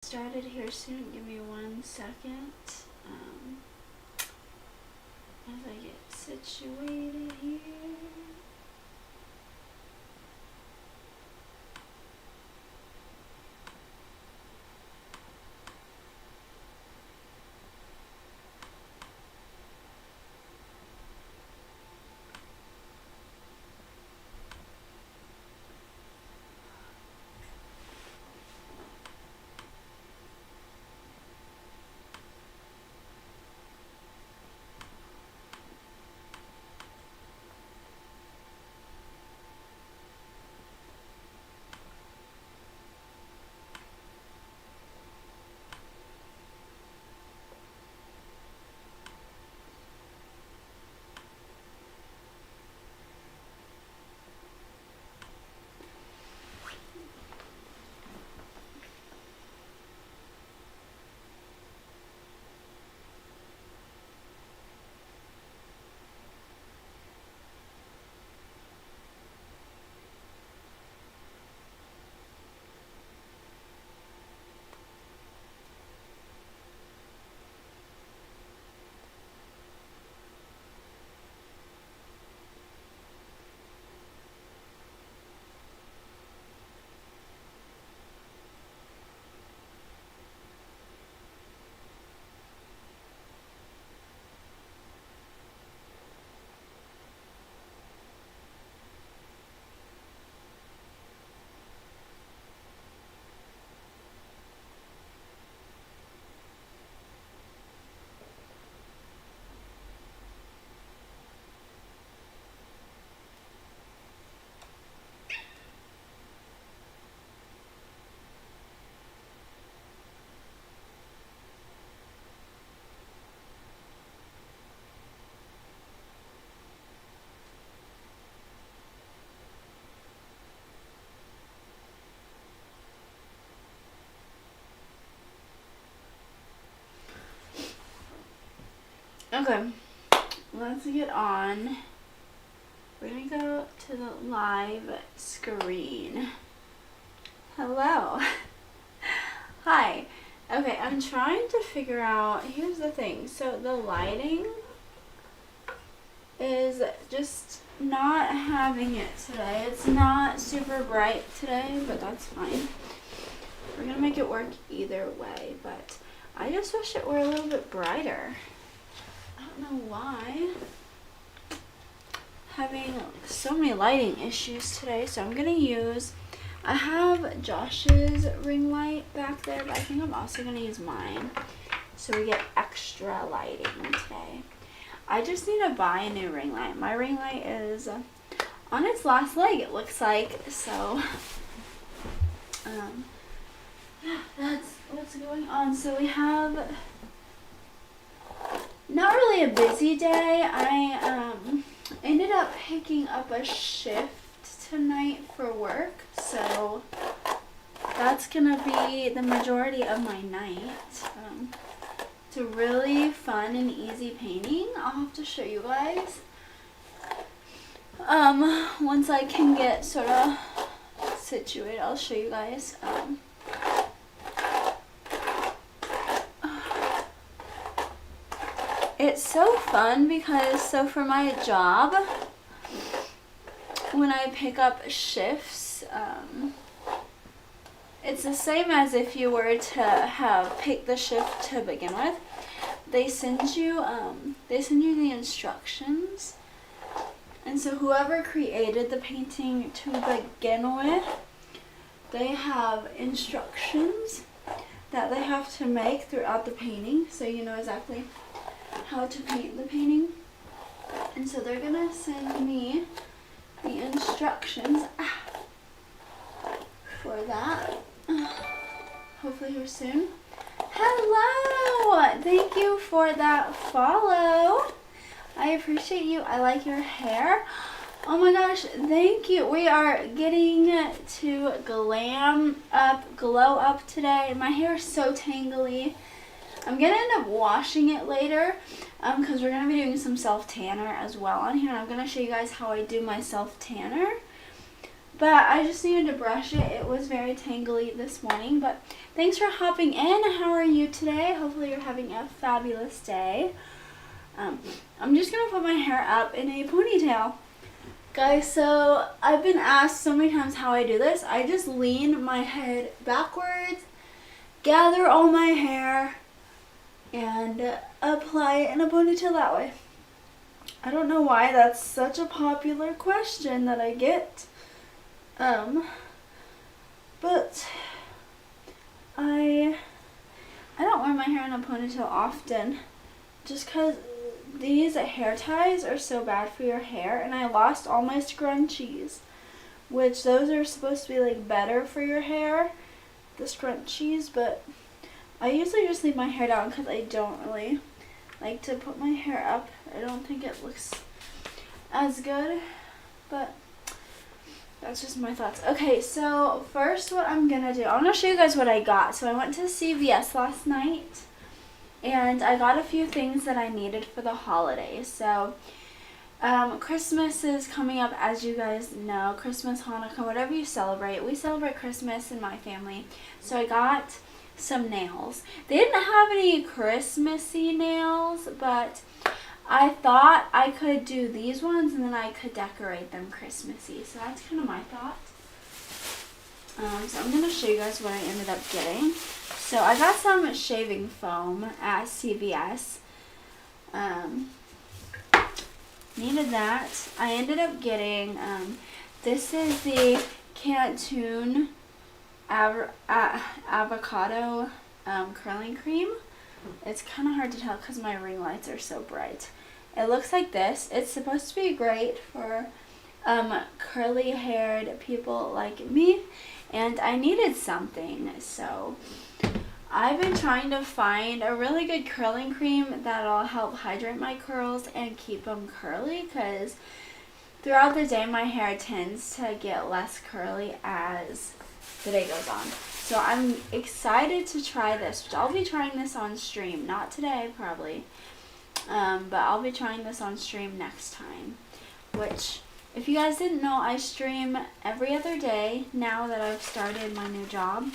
Started here soon. Give me 1 second as I get situated here. Okay, let's get on. We're gonna go to the live screen. Hello. Hi. Okay, I'm trying to figure out, here's the thing. So the lighting is just not having it today. It's not super bright today, but that's fine. We're gonna make it work either way, but I just wish it were a little bit brighter. I don't know why. Having so many lighting issues today, so I'm gonna use, I have Josh's ring light back there, but I think I'm also gonna use mine so we get extra lighting today. I just need to buy a new ring light. My ring light is on its last leg, it looks like, so yeah, that's what's going on. So we have not really a busy day. I ended up picking up a shift tonight for work, so that's gonna be the majority of my night. It's a really fun and easy painting. I'll have to show you guys once I can get sort of situated. I'll show you guys. It's so fun because, so for my job, when I pick up shifts, it's the same as if you were to have picked the shift to begin with. They send you the instructions, and so whoever created the painting to begin with, they have instructions that they have to make throughout the painting, so you know exactly how to paint the painting. And so they're gonna send me the instructions for that, hopefully here soon. Hello, thank you for that follow. I appreciate you. I like your hair. Oh my gosh, thank you. We are getting to glow up today. My hair is so tangly. I'm gonna end up washing it later because we're gonna be doing some self tanner as well on here. And I'm gonna show you guys how I do my self tanner. But I just needed to brush it. It was very tangly this morning. But thanks for hopping in. How are you today? Hopefully you're having a fabulous day. I'm just going to put my hair up in a ponytail. Guys, so I've been asked so many times how I do this. I just lean my head backwards, gather all my hair, and apply it in a ponytail that way. I don't know why that's such a popular question that I get. But I don't wear my hair in a ponytail often just because these hair ties are so bad for your hair, and I lost all my scrunchies, which those are supposed to be like better for your hair, the scrunchies, but I usually just leave my hair down because I don't really like to put my hair up. I don't think it looks as good, but that's just my thoughts. Okay, so first what I'm going to do, I'm going to show you guys what I got. So I went to CVS last night, and I got a few things that I needed for the holidays. So Christmas is coming up, as you guys know. Christmas, Hanukkah, whatever you celebrate. We celebrate Christmas in my family. So I got some nails. They didn't have any Christmassy nails, but I thought I could do these ones and then I could decorate them Christmassy. So that's kind of my thought. So I'm going to show you guys what I ended up getting. So I got some shaving foam at CVS. Needed that. I ended up getting, this is the Canton Avocado curling cream. It's kind of hard to tell because my ring lights are so bright. It looks like this. It's supposed to be great for curly haired people like me, and I needed something, so I've been trying to find a really good curling cream that'll help hydrate my curls and keep them curly, because throughout the day my hair tends to get less curly as the day goes on. So I'm excited to try this, which I'll be trying this on stream. Not today, probably. But I'll be trying this on stream next time. Which, if you guys didn't know, I stream every other day now that I've started my new job.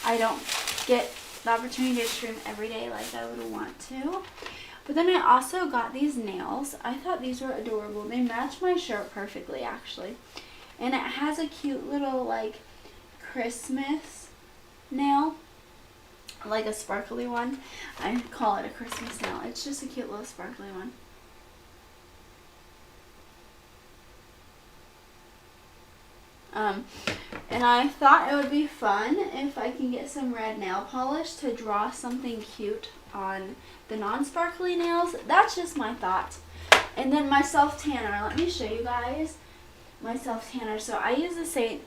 I don't get the opportunity to stream every day like I would want to. But then I also got these nails. I thought these were adorable. They match my shirt perfectly, actually. And it has a cute little, like, Christmas nail, like a sparkly one. I call it a Christmas nail. It's just a cute little sparkly one. And I thought it would be fun if I can get some red nail polish to draw something cute on the non-sparkly nails. That's just my thought. And then my self-tanner. Let me show you guys my self-tanner. So I use the Saint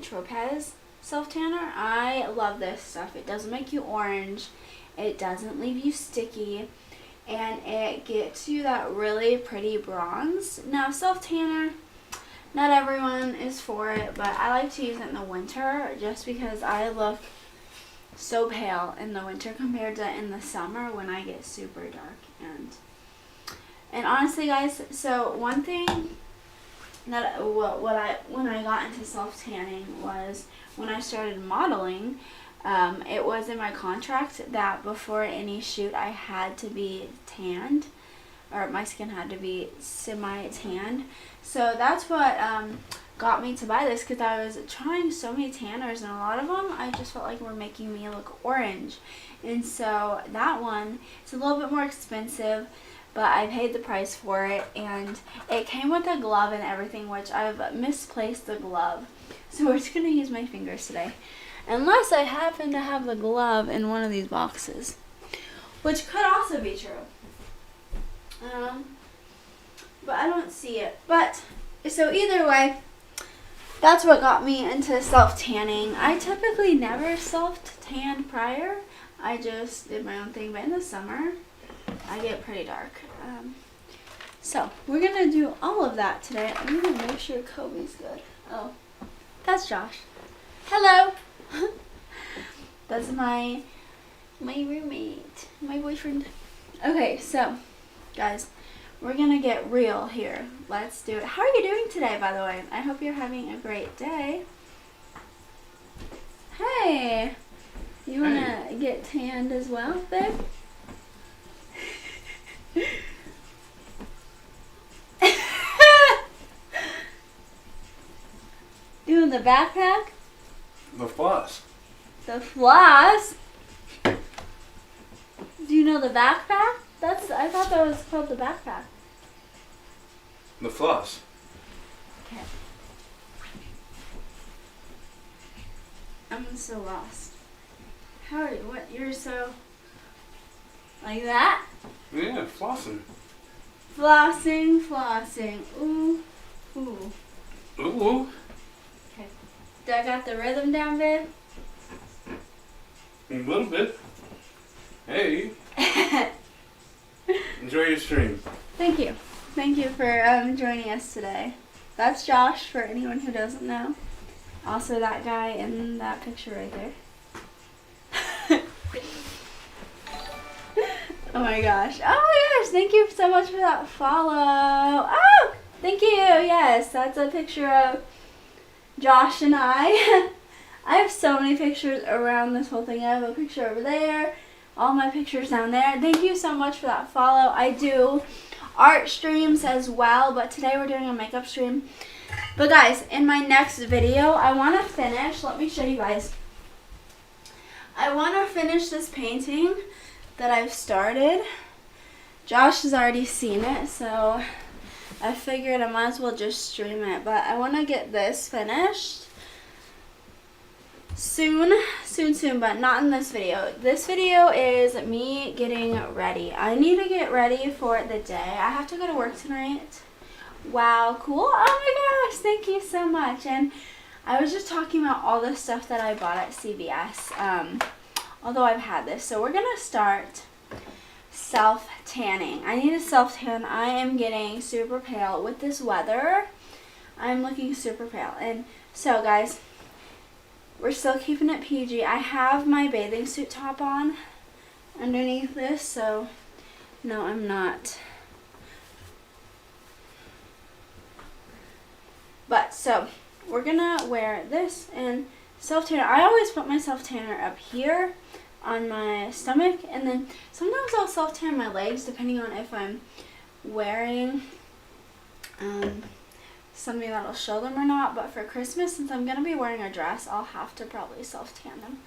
Tropez self-tanner. I love this stuff. It doesn't make you orange. It doesn't leave you sticky. And it gets you that really pretty bronze. Now, self-tanner, not everyone is for it, but I like to use it in the winter just because I look so pale in the winter compared to in the summer when I get super dark. And honestly, guys, so one thing that when I got into self-tanning was when I started modeling. It was in my contract that before any shoot I had to be tanned, or my skin had to be semi-tanned. So that's what got me to buy this, because I was trying so many tanners and a lot of them I just felt like were making me look orange. And so that one, it's a little bit more expensive, but I paid the price for it, and it came with a glove and everything, which I've misplaced the glove. So we're just going to use my fingers today. Unless I happen to have the glove in one of these boxes, which could also be true. But I don't see it. But, so either way, that's what got me into self-tanning. I typically never self-tanned prior. I just did my own thing, but in the summer, I get pretty dark. So, we're going to do all of that today. I'm going to make sure Kobe's good. Oh, that's Josh. Hello! That's my roommate, my boyfriend. Okay, so, guys, we're gonna get real here. Let's do it. How are you doing today, by the way? I hope you're having a great day. Hey, you wanna get tanned as well, babe? Doing the backpack? The floss. The floss? Do you know the backpack? I thought that was called the backpack. The floss. Okay. I'm so lost. How are you? What? You're so... Like that? Yeah, flossing. Flossing, flossing. Ooh, ooh. Ooh. Okay. Do I got the rhythm down, babe? A little bit. Hey. Enjoy your stream. Thank you. Thank you for joining us today. That's Josh, for anyone who doesn't know. Also that guy in that picture right there. Oh my gosh. Oh my gosh, thank you so much for that follow. Oh, thank you. Yes, that's a picture of Josh and I. I have so many pictures around this whole thing. I have a picture over there. All my pictures down there. Thank you so much for that follow. I do art streams as well, but today we're doing a makeup stream. But guys, in my next video, I want to finish. Let me show you guys. I want to finish this painting that I've started. Josh has already seen it, so I figured I might as well just stream it. But I want to get this finished soon, but not in this video. This video is me getting ready. I need to get ready for the day. I have to go to work tonight. Wow, cool. Oh my gosh, thank you so much. And I was just talking about all the stuff that I bought at CVS, although I've had this. So we're gonna start self-tanning. I need a self-tan. I am getting super pale with this weather. I'm looking super pale. And so guys, we're still keeping it PG. I have my bathing suit top on underneath this, so no, I'm not. But so we're gonna wear this and self-tanner. I always put my self-tanner up here on my stomach, and then sometimes I'll self-tan my legs depending on if I'm wearing something that'll show them or not. But for Christmas, since I'm gonna be wearing a dress, I'll have to probably self-tan them.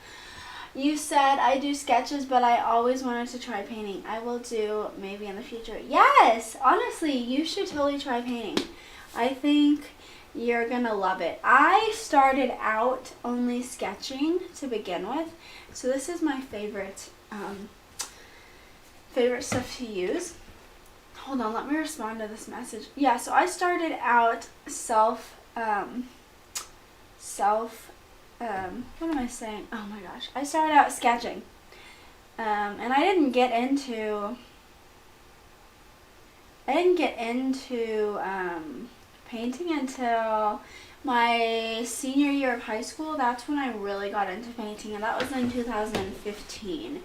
You said I do sketches, but I always wanted to try painting. I will do maybe in the future. Yes, honestly, you should totally try painting. I think you're gonna love it. I started out only sketching to begin with, so this is my favorite stuff to use. Hold on, let me respond to this message. Yeah, so I started out what am I saying? Oh my gosh. I started out sketching. And I didn't get into painting until my senior year of high school. That's when I really got into painting, and that was in 2015.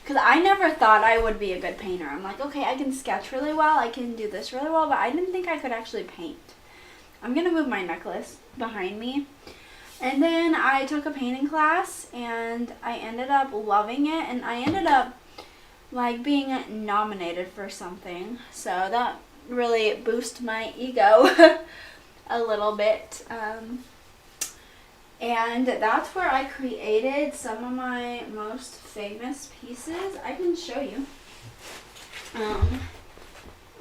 Because I never thought I would be a good painter. I'm like, okay, I can sketch really well, I can do this really well, but I didn't think I could actually paint. I'm going to move my necklace behind me. And then I took a painting class, and I ended up loving it, and I ended up like being nominated for something. So that really boosted my ego a little bit. And that's where I created some of my most famous pieces. I can show you.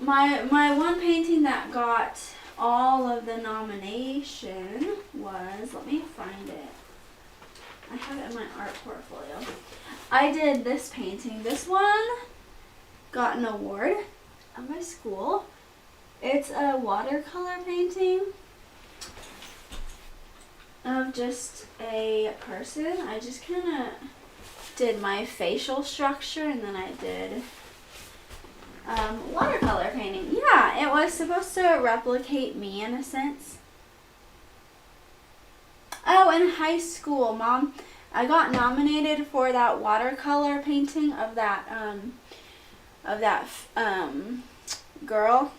My one painting that got all of the nomination was, let me find it. I have it in my art portfolio. I did this painting. This one got an award at my school. It's a watercolor painting of just a person. I just kind of did my facial structure, and then I did watercolor painting. Yeah, it was supposed to replicate me in a sense. Oh, in high school, Mom, I got nominated for that watercolor painting of that girl,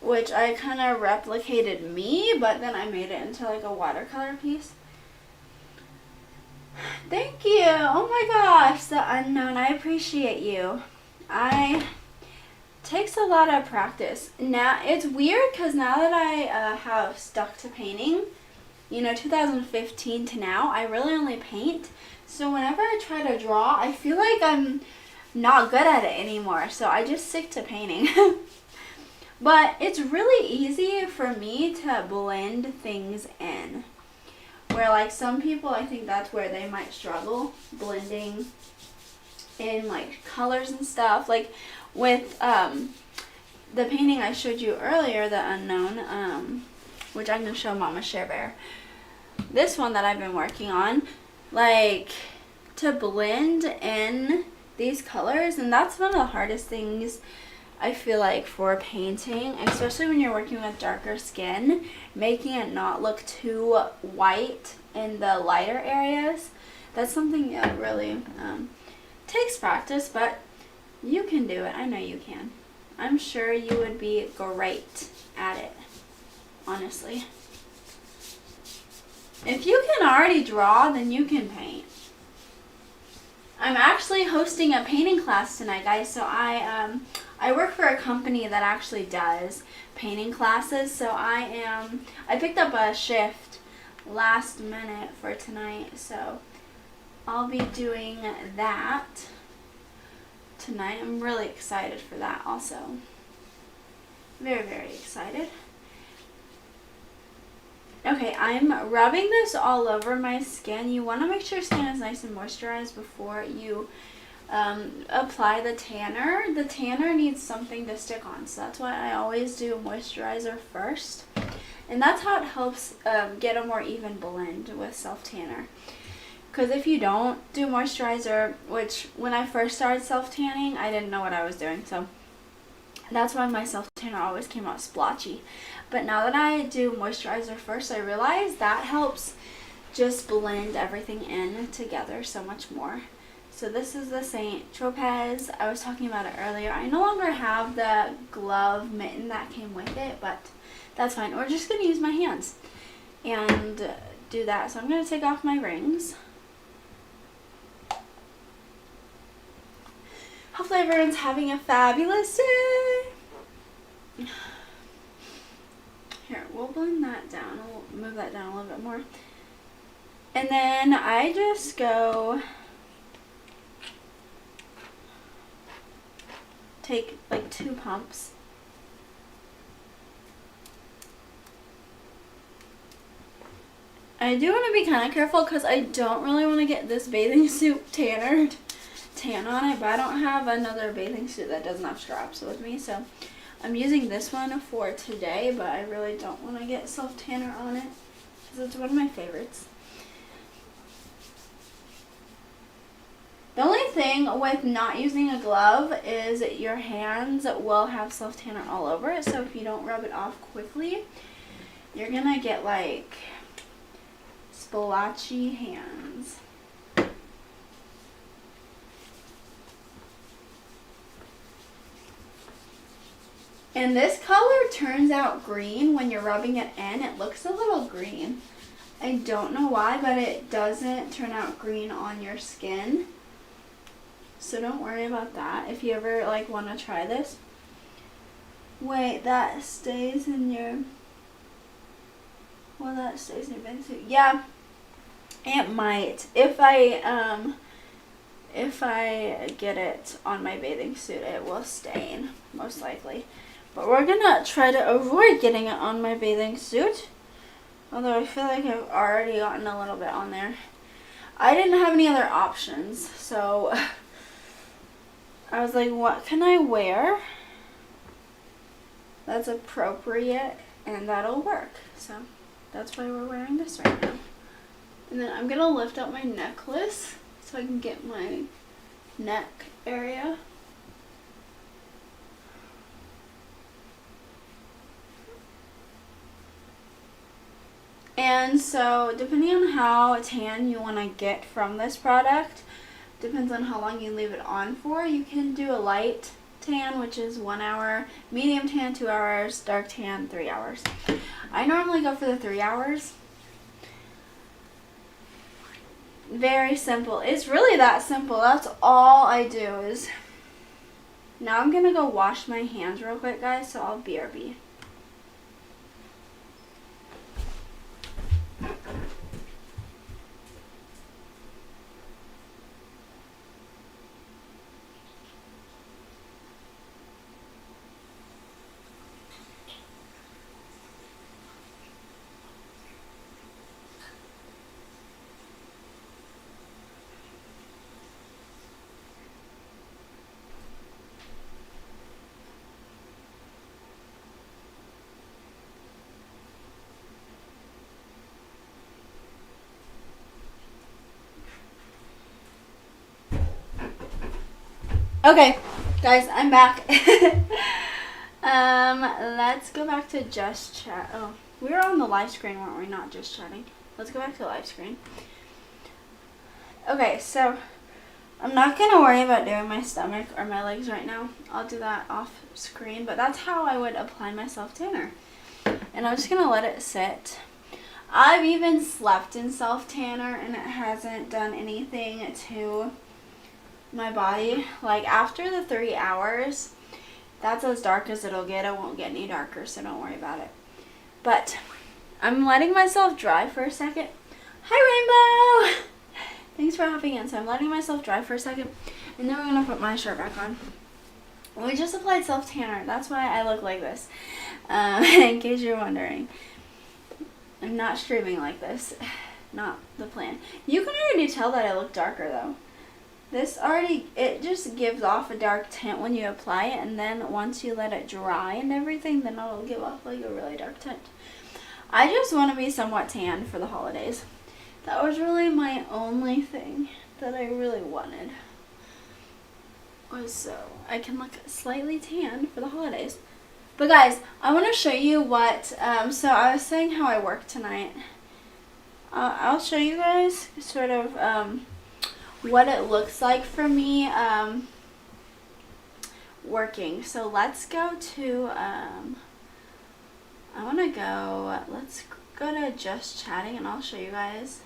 which I kind of replicated me, but then I made it into like a watercolor piece. Thank you. Oh my gosh, the unknown. I appreciate you. Takes a lot of practice. Now it's weird because now that I have stuck to painting, 2015 to now, I really only paint. So whenever I try to draw, I feel like I'm not good at it anymore. So I just stick to painting. But it's really easy for me to blend things in. Where like some people, I think that's where they might struggle, blending in like colors and stuff. Like with the painting I showed you earlier, the unknown, which I'm going to show Mama Share Bear. This one that I've been working on, like to blend in these colors, and that's one of the hardest things I feel like for painting, especially when you're working with darker skin, making it not look too white in the lighter areas. That's something that really takes practice, but you can do it. I know you can. I'm sure you would be great at it, honestly. If you can already draw, then you can paint. I'm actually hosting a painting class tonight, guys. So I work for a company that actually does painting classes. So I picked up a shift last minute for tonight. So I'll be doing that tonight. I'm really excited for that also. Very, very excited. Okay, I'm rubbing this all over my skin. You want to make sure your skin is nice and moisturized before you apply the tanner. The tanner needs something to stick on, so that's why I always do moisturizer first. And that's how it helps get a more even blend with self-tanner. Because if you don't do moisturizer, which when I first started self-tanning, I didn't know what I was doing, so that's why my self-tanner always came out splotchy. But now that I do moisturizer first, I realize that helps just blend everything in together so much more. So this is the St. Tropez. I was talking about it earlier. I no longer have the glove mitten that came with it, but that's fine. We're just going to use my hands and do that. So I'm going to take off my rings. Hopefully everyone's having a fabulous day. Here, we'll blend that down. We'll move that down a little bit more. And then I just go take like 2 pumps. I do want to be kind of careful because I don't really want to get this bathing suit tan on it, but I don't have another bathing suit that doesn't have straps with me, so I'm using this one for today, but I really don't want to get self-tanner on it because it's one of my favorites. The only thing with not using a glove is your hands will have self-tanner all over it, so if you don't rub it off quickly, you're going to get like splotchy hands. And this color turns out green when you're rubbing it in. It looks a little green. I don't know why, but it doesn't turn out green on your skin. So don't worry about that if you ever like want to try this. Wait, that stays in your... Well, that stays in your bathing suit. Yeah, it might. If I get it on my bathing suit, it will stain, most likely. But we're gonna try to avoid getting it on my bathing suit. Although I feel like I've already gotten a little bit on there. I didn't have any other options, so I was like, what can I wear that's appropriate and that'll work? So that's why we're wearing this right now. And then I'm gonna lift up my necklace so I can get my neck area. And so depending on how tan you want to get from this product, depends on how long you leave it on for. You can do a light tan, which is 1 hour, medium tan 2 hours, dark tan 3 hours. I normally go for the 3 hours. Very simple. It's really that simple. That's all I do is... Now I'm going to go wash my hands real quick, guys, so I'll BRB. Okay, guys, I'm back. Let's go back to just chat. Oh, we were on the live screen, weren't we? Not just chatting. Let's go back to the live screen. Okay, so I'm not gonna worry about doing my stomach or my legs right now. I'll do that off screen, but that's how I would apply my self tanner. And I'm just gonna let it sit. I've even slept in self tanner and it hasn't done anything to my body. Like after the 3 hours, that's as dark as it'll get. It won't get any darker, so don't worry about it. But I'm letting myself dry for a second. Hi, Rainbow! Thanks for hopping in. So I'm letting myself dry for a second, and then we're gonna put my shirt back on. We just applied self tanner. That's why I look like this. In case you're wondering, I'm not streaming like this. Not the plan. You can already tell that I look darker though. This already, it just gives off a dark tint when you apply it, and then once you let it dry and everything, then it'll give off like a really dark tint. I just want to be somewhat tan for the holidays. That was really my only thing that I really wanted, was so I can look slightly tan for the holidays. But guys, I want to show you what, so I was saying how I work tonight. I'll show you guys sort of, what it looks like for me working. So let's go to let's go to just chatting and I'll show you guys.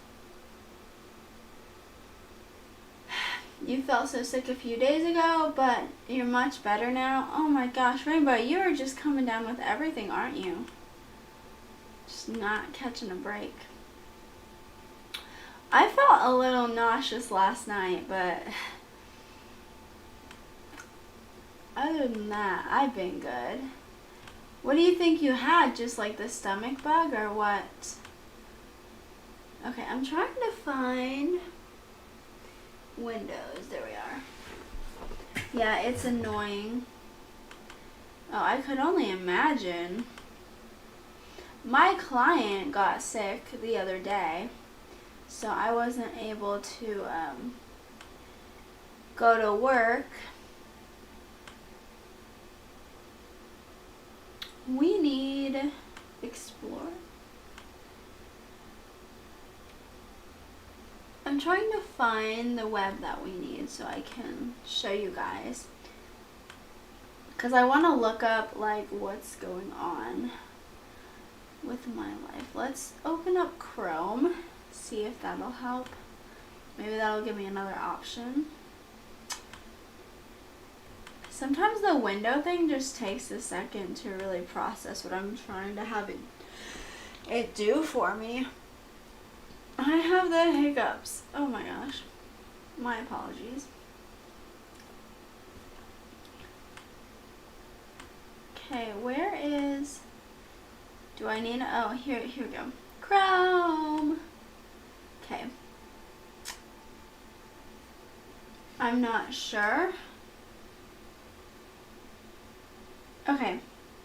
You felt so sick a few days ago, but you're much better now. Oh my gosh, Rainbow, you are just coming down with everything, aren't you? Just not catching a break. I felt a little nauseous last night, but other than that, I've been good. What do you think you had? Just like the stomach bug or what? Okay, I'm trying to find Windows. There we are. Yeah, it's annoying. Oh, I could only imagine. My client got sick the other day, so I wasn't able to go to work. We need Explore. I'm trying to find the web that we need so I can show you guys, because I want to look up like what's going on with my life. Let's open up Chrome, see if that'll help. Maybe that'll give me another option. Sometimes the window thing just takes a second to really process what I'm trying to have it do for me. I have the hiccups. Oh my gosh. My apologies. Okay, where is... Do I need... Oh, here we go. Chrome! Okay. I'm not sure. Okay.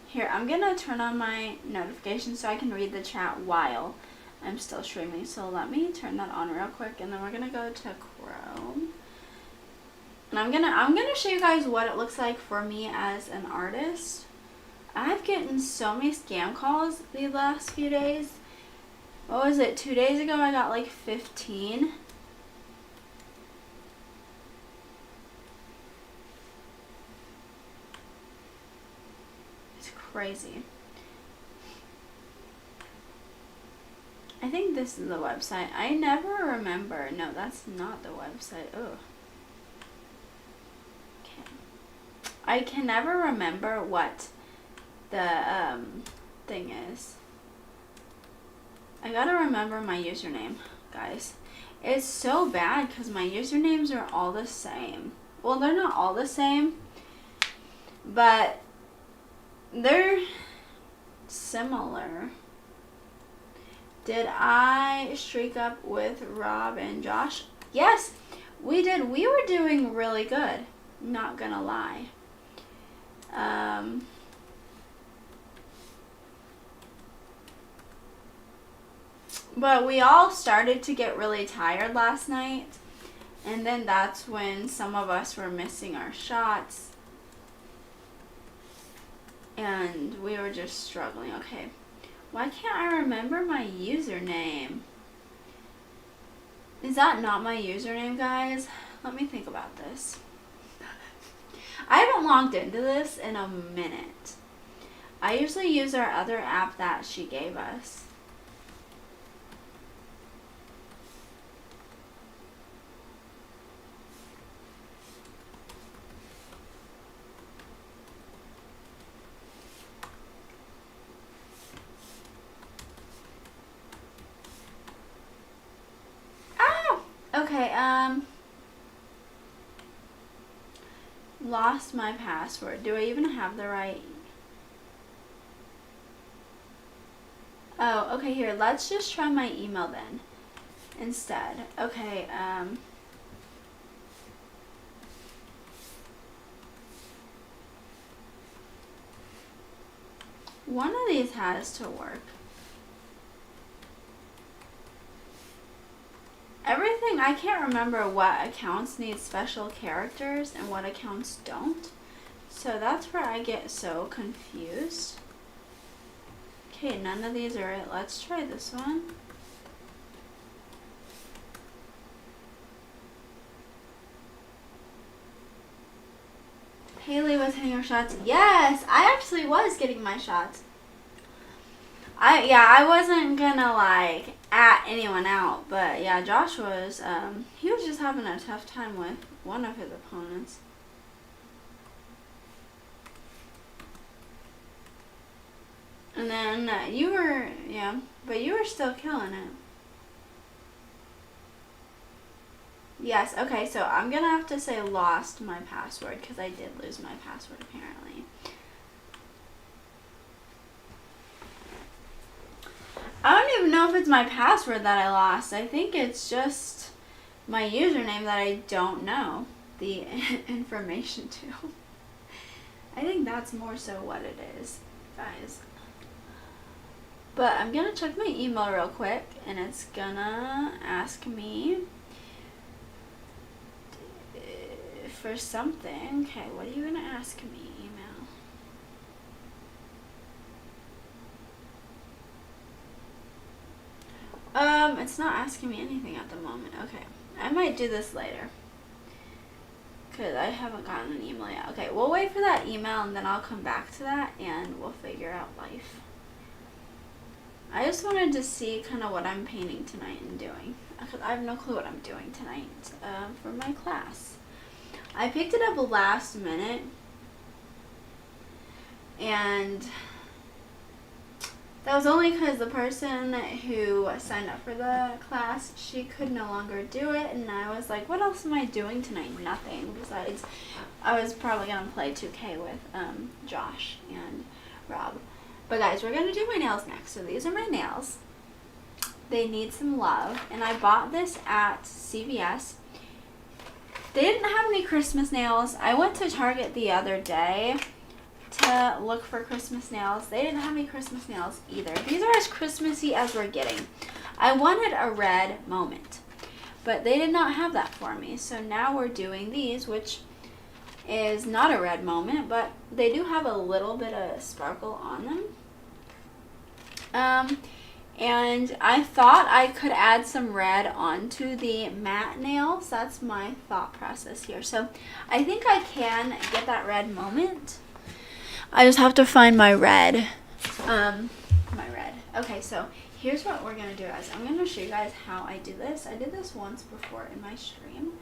Here, I'm gonna turn on my notifications so I can read the chat while I'm still streaming. So let me turn that on real quick, and then we're gonna go to Chrome. And I'm gonna show you guys what it looks like for me as an artist. I've gotten so many scam calls the last few days. What was it? 2 days ago I got like 15. crazy. I think this is the website. I never remember. No, that's not the website. Oh. Okay. I can never remember what the thing is. I gotta remember my username, guys. It's so bad because my usernames are all the same. Well, they're not all the same, but they're similar. Did I streak up with Rob and Josh? Yes, we did. We were doing really good. Not gonna lie. But we all started to get really tired last night. And then that's when some of us were missing our shots. And we were just struggling. Okay. Why can't I remember my username? Is that not my username, guys? Let me think about this. I haven't logged into this in a minute. I usually use our other app that she gave us. Okay, lost my password. Do I even have the right? Oh, okay, here, let's just try my email then instead. Okay, one of these has to work. Everything, I can't remember what accounts need special characters and what accounts don't. So that's where I get so confused. Okay, none of these are it. Let's try this one. Haley was hitting her shots. Yes, I actually was getting my shots. I wasn't gonna like at anyone out, but yeah, Josh was, he was just having a tough time with one of his opponents. And then you were, yeah, but you were still killing it. Yes, okay, so I'm gonna have to say lost my password because I did lose my password apparently. I don't even know if it's my password that I lost. I think it's just my username that I don't know the information to. I think that's more so what it is, guys. But I'm going to check my email real quick, and it's going to ask me for something. Okay, what are you going to ask me? It's not asking me anything at the moment. Okay. I might do this later. Because I haven't gotten an email yet. Okay, we'll wait for that email and then I'll come back to that and we'll figure out life. I just wanted to see kind of what I'm painting tonight and doing. Because I have no clue what I'm doing tonight for my class. I picked it up last minute. And that was only because the person who signed up for the class, she could no longer do it, and I was like, what else am I doing tonight? Nothing. Besides, I was probably going to play 2K with Josh and Rob. But guys, we're going to do my nails next. So these are my nails. They need some love, and I bought this at CVS. They didn't have any Christmas nails. I went to Target the other day to look for Christmas nails. They didn't have any Christmas nails either. These are as Christmassy as we're getting. I wanted a red moment, but they did not have that for me. So now we're doing these, which is not a red moment, but they do have a little bit of sparkle on them. And I thought I could add some red onto the matte nails. That's my thought process here. So I think I can get that red moment. I just have to find my red. Okay, so here's what we're gonna do, guys. I'm gonna show you guys how I do this. I did this once before in my stream.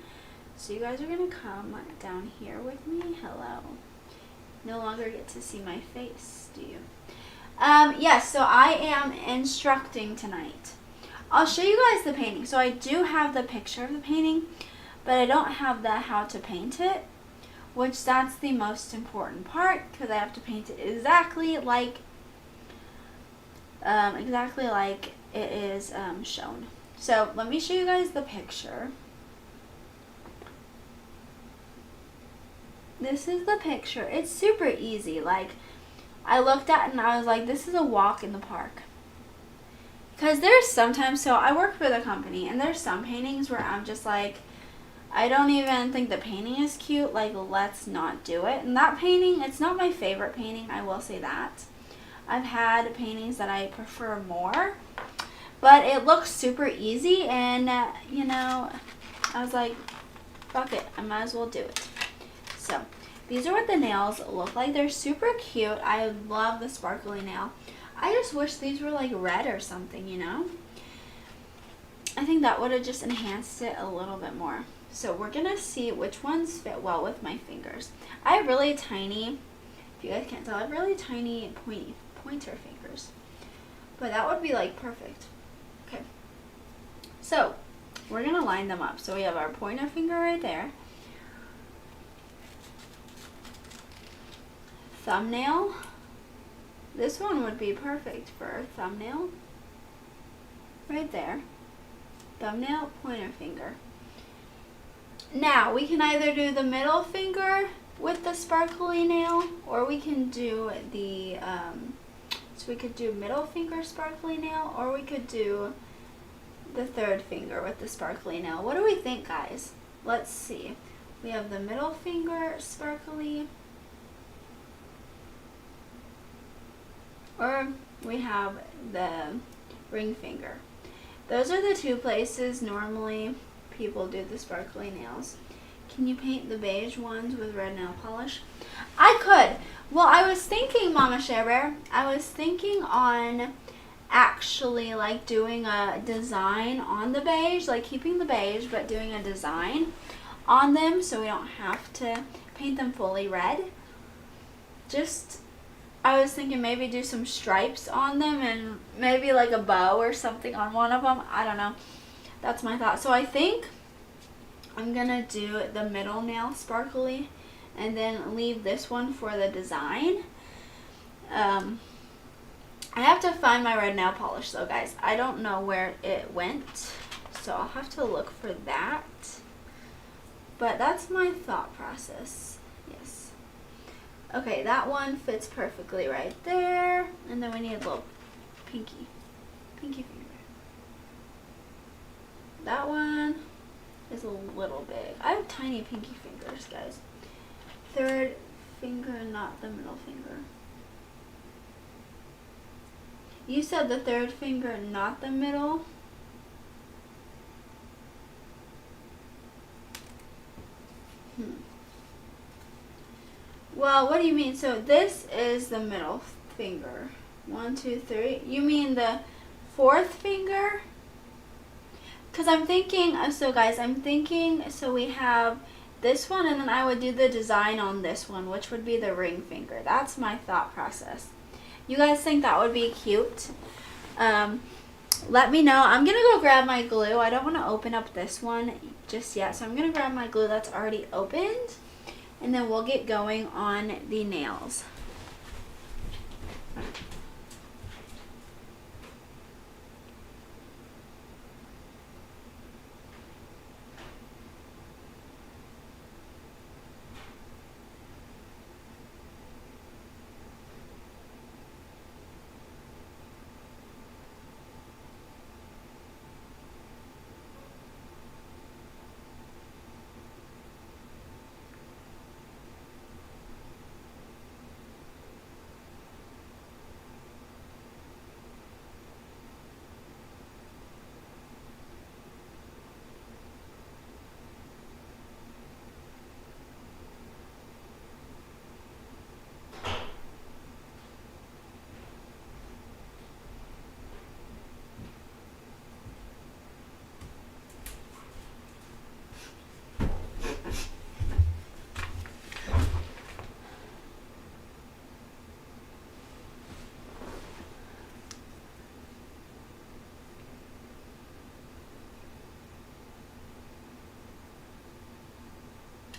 So you guys are gonna come down here with me. Hello. No longer get to see my face, do you? Yes, so I am instructing tonight. I'll show you guys the painting. So I do have the picture of the painting, but I don't have the how to paint it, which that's the most important part, because I have to paint it exactly like it is shown. So let me show you guys the picture. This is the picture. It's super easy. Like, I looked at it and I was like, this is a walk in the park. Because there's sometimes, so I work for the company, and there's some paintings where I'm just like, I don't even think the painting is cute. Like, let's not do it. And that painting, it's not my favorite painting, I will say that. I've had paintings that I prefer more, but it looks super easy, and you know, I was like, fuck it, I might as well do it. So these are what the nails look like. They're super cute. I love the sparkly nail. I just wish these were like red or something, you know. I think that would have just enhanced it a little bit more. So we're gonna see which ones fit well with my fingers. I have really tiny, if you guys can't tell, I have really tiny pointer fingers, but that would be like perfect. Okay, so we're gonna line them up. So we have our pointer finger right there, thumbnail. This one would be perfect for a thumbnail right there. Thumbnail, pointer finger. Now we can either do the middle finger with the sparkly nail, or we can do the so we could do middle finger sparkly nail, or we could do the third finger with the sparkly nail. What do we think, guys? Let's see. We have the middle finger sparkly, or we have the ring finger. Those are the two places normally people do the sparkly nails. Can you paint the beige ones with red nail polish? I could. Well, I was thinking, Mama Share Bear, I was thinking on actually like doing a design on the beige, like keeping the beige but doing a design on them so we don't have to paint them fully red. Just, I was thinking maybe do some stripes on them and maybe like a bow or something on one of them. I don't know. That's my thought. So I think I'm gonna do the middle nail sparkly and then leave this one for the design. I have to find my red nail polish though, guys. I don't know where it went, so I'll have to look for that. But that's my thought process. Yes. Okay, that one fits perfectly right there. And then we need a little pinky finger. That one is a little big. I have tiny pinky fingers, guys. Third finger, not the middle finger. You said the third finger, not the middle. Well, what do you mean? So this is the middle finger. 1, 2, 3. You mean the fourth finger? Because I'm thinking, so guys, so we have this one, and then I would do the design on this one, which would be the ring finger. That's my thought process. You guys think that would be cute? Let me know. I'm going to go grab my glue. I don't want to open up this one just yet, so I'm going to grab my glue that's already opened, and then we'll get going on the nails.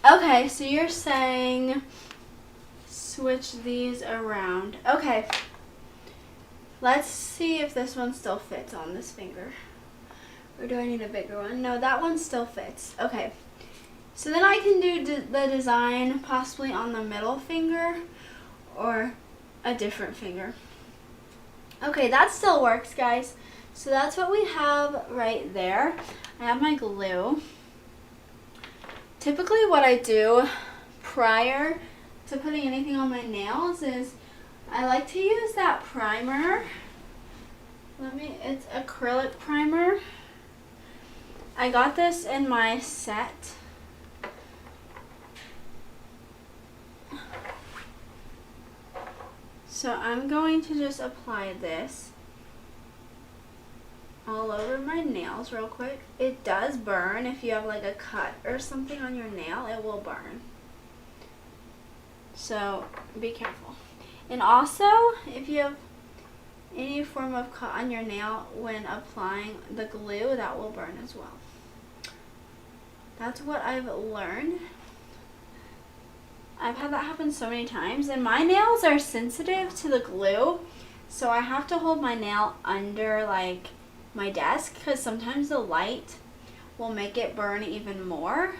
Okay, so you're saying switch these around. Okay. Let's see if this one still fits on this finger. Or do I need a bigger one? No, that one still fits. Okay. So then I can do the design possibly on the middle finger or a different finger. Okay, that still works, guys. So that's what we have right there. I have my glue. Typically what I do prior to putting anything on my nails is I like to use that primer. It's Acrylic Primer. I got this in my set. So I'm going to just apply this all over my nails real quick. It does burn. If you have like a cut or something on your nail, it will burn. So be careful. And also, if you have any form of cut on your nail when applying the glue, that will burn as well. That's what I've learned. I've had that happen so many times, and my nails are sensitive to the glue, so I have to hold my nail under like my desk because sometimes the light will make it burn even more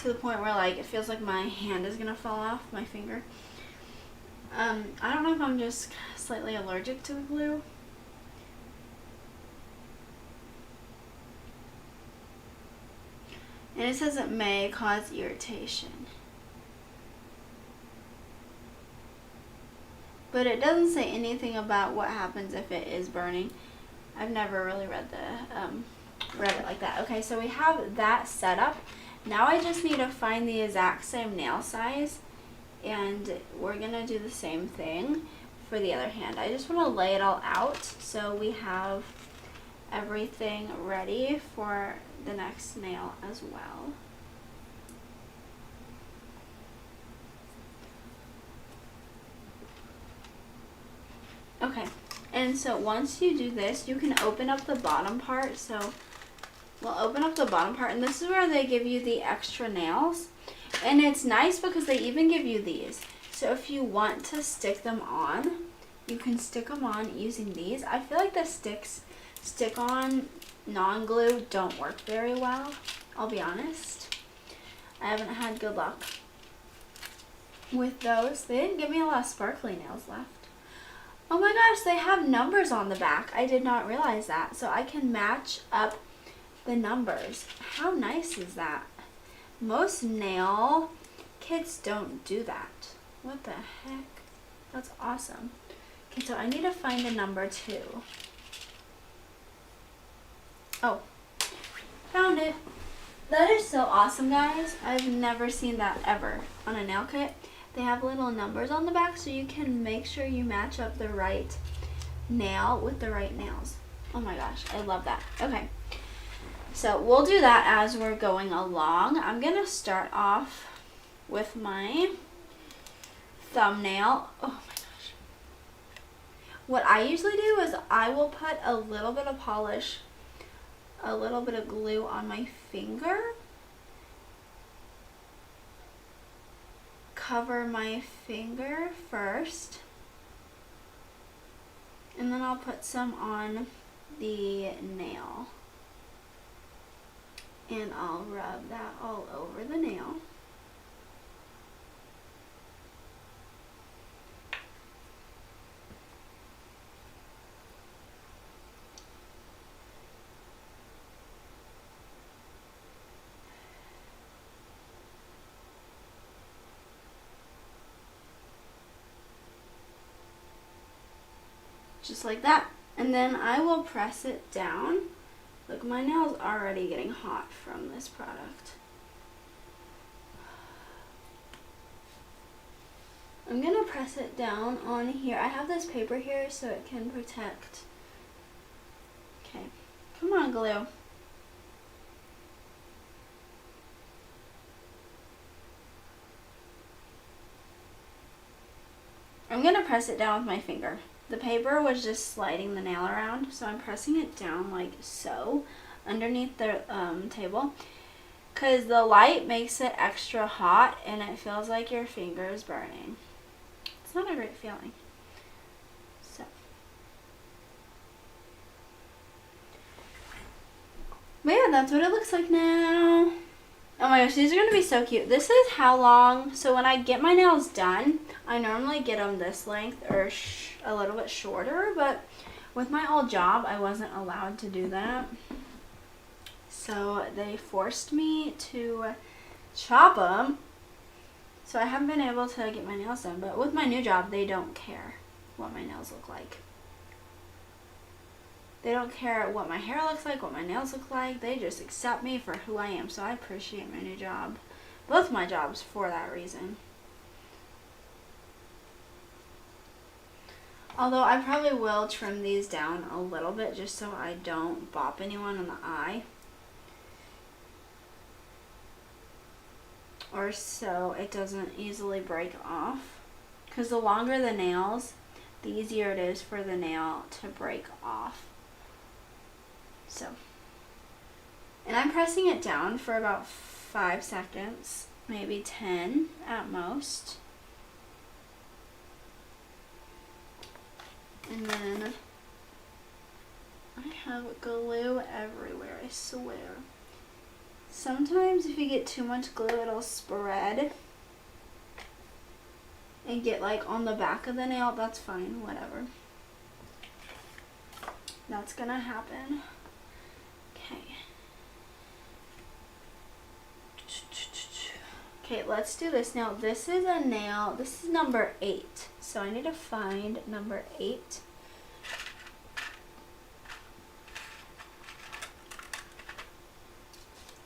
to the point where like it feels like my hand is gonna fall off my finger. I don't know if I'm just slightly allergic to the glue. And it says it may cause irritation. But it doesn't say anything about what happens if it is burning. I've never really read it like that. Okay, so we have that set up. Now I just need to find the exact same nail size, and we're gonna do the same thing for the other hand. I just want to lay it all out so we have everything ready for the next nail as well. Okay, and so once you do this, you can open up the bottom part. So we'll open up the bottom part, and this is where they give you the extra nails. And it's nice because they even give you these. So if you want to stick them on, you can stick them on using these. I feel like the stick-on non-glue don't work very well, I'll be honest. I haven't had good luck with those. They didn't give me a lot of sparkly nails left. Oh my gosh, they have numbers on the back. I did not realize that. So I can match up the numbers. How nice is that? Most nail kits don't do that. What the heck? That's awesome. Okay, so I need to find a number 2. Oh, found it. That is so awesome, guys. I've never seen that ever on a nail kit. They have little numbers on the back so you can make sure you match up the right nail with the right nails. Oh my gosh, I love that. Okay, so we'll do that as we're going along. I'm gonna start off with my thumbnail. Oh my gosh. What I usually do is I will put a little bit of polish, a little bit of glue on my finger. Cover my finger first, and then I'll put some on the nail, and I'll rub that all over the nail. Just like that. And then I will press it down. Look, my nail's already getting hot from this product. I'm gonna press it down on here. I have this paper here so it can protect. Okay, come on, glue. I'm gonna press it down with my finger. The paper was just sliding the nail around, so I'm pressing it down like so underneath the table. because the light makes it extra hot and it feels like your finger is burning. It's not a great feeling. So. But yeah, that's what it looks like now. Oh my gosh, these are going to be so cute. This is how long, so when I get my nails done, I normally get them this length or a little bit shorter, but with my old job, I wasn't allowed to do that. So they forced me to chop them. So I haven't been able to get my nails done, but with my new job, they don't care what my nails look like. They don't care what my hair looks like, what my nails look like. They just accept me for who I am. So I appreciate my new job. Both my jobs for that reason. Although I probably will trim these down a little bit just so I don't bop anyone in the eye. Or so it doesn't easily break off. Because the longer the nails, the easier it is for the nail to break off. So, and I'm pressing it down for about 5 seconds, maybe 10 at most. And then I have glue everywhere, I swear. Sometimes if you get too much glue, it'll spread and get like on the back of the nail. That's fine, whatever. That's gonna happen. Okay, let's do this now. This is a nail. This is number 8. So I need to find number 8.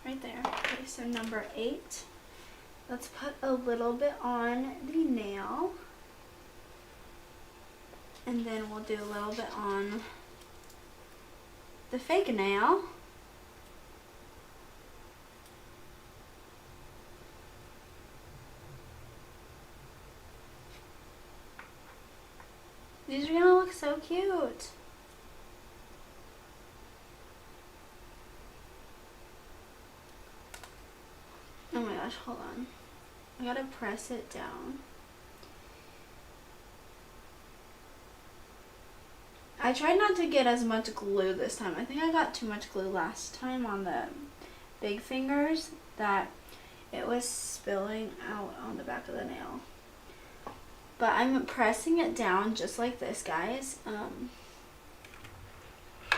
Right there. Okay, so number 8. Let's put a little bit on the nail. And then we'll do a little bit on the fake nail. These are gonna look so cute. Oh my gosh, hold on. I gotta press it down. I tried not to get as much glue this time. I think I got too much glue last time on the big fingers that it was spilling out on the back of the nail. But I'm pressing it down just like this, guys.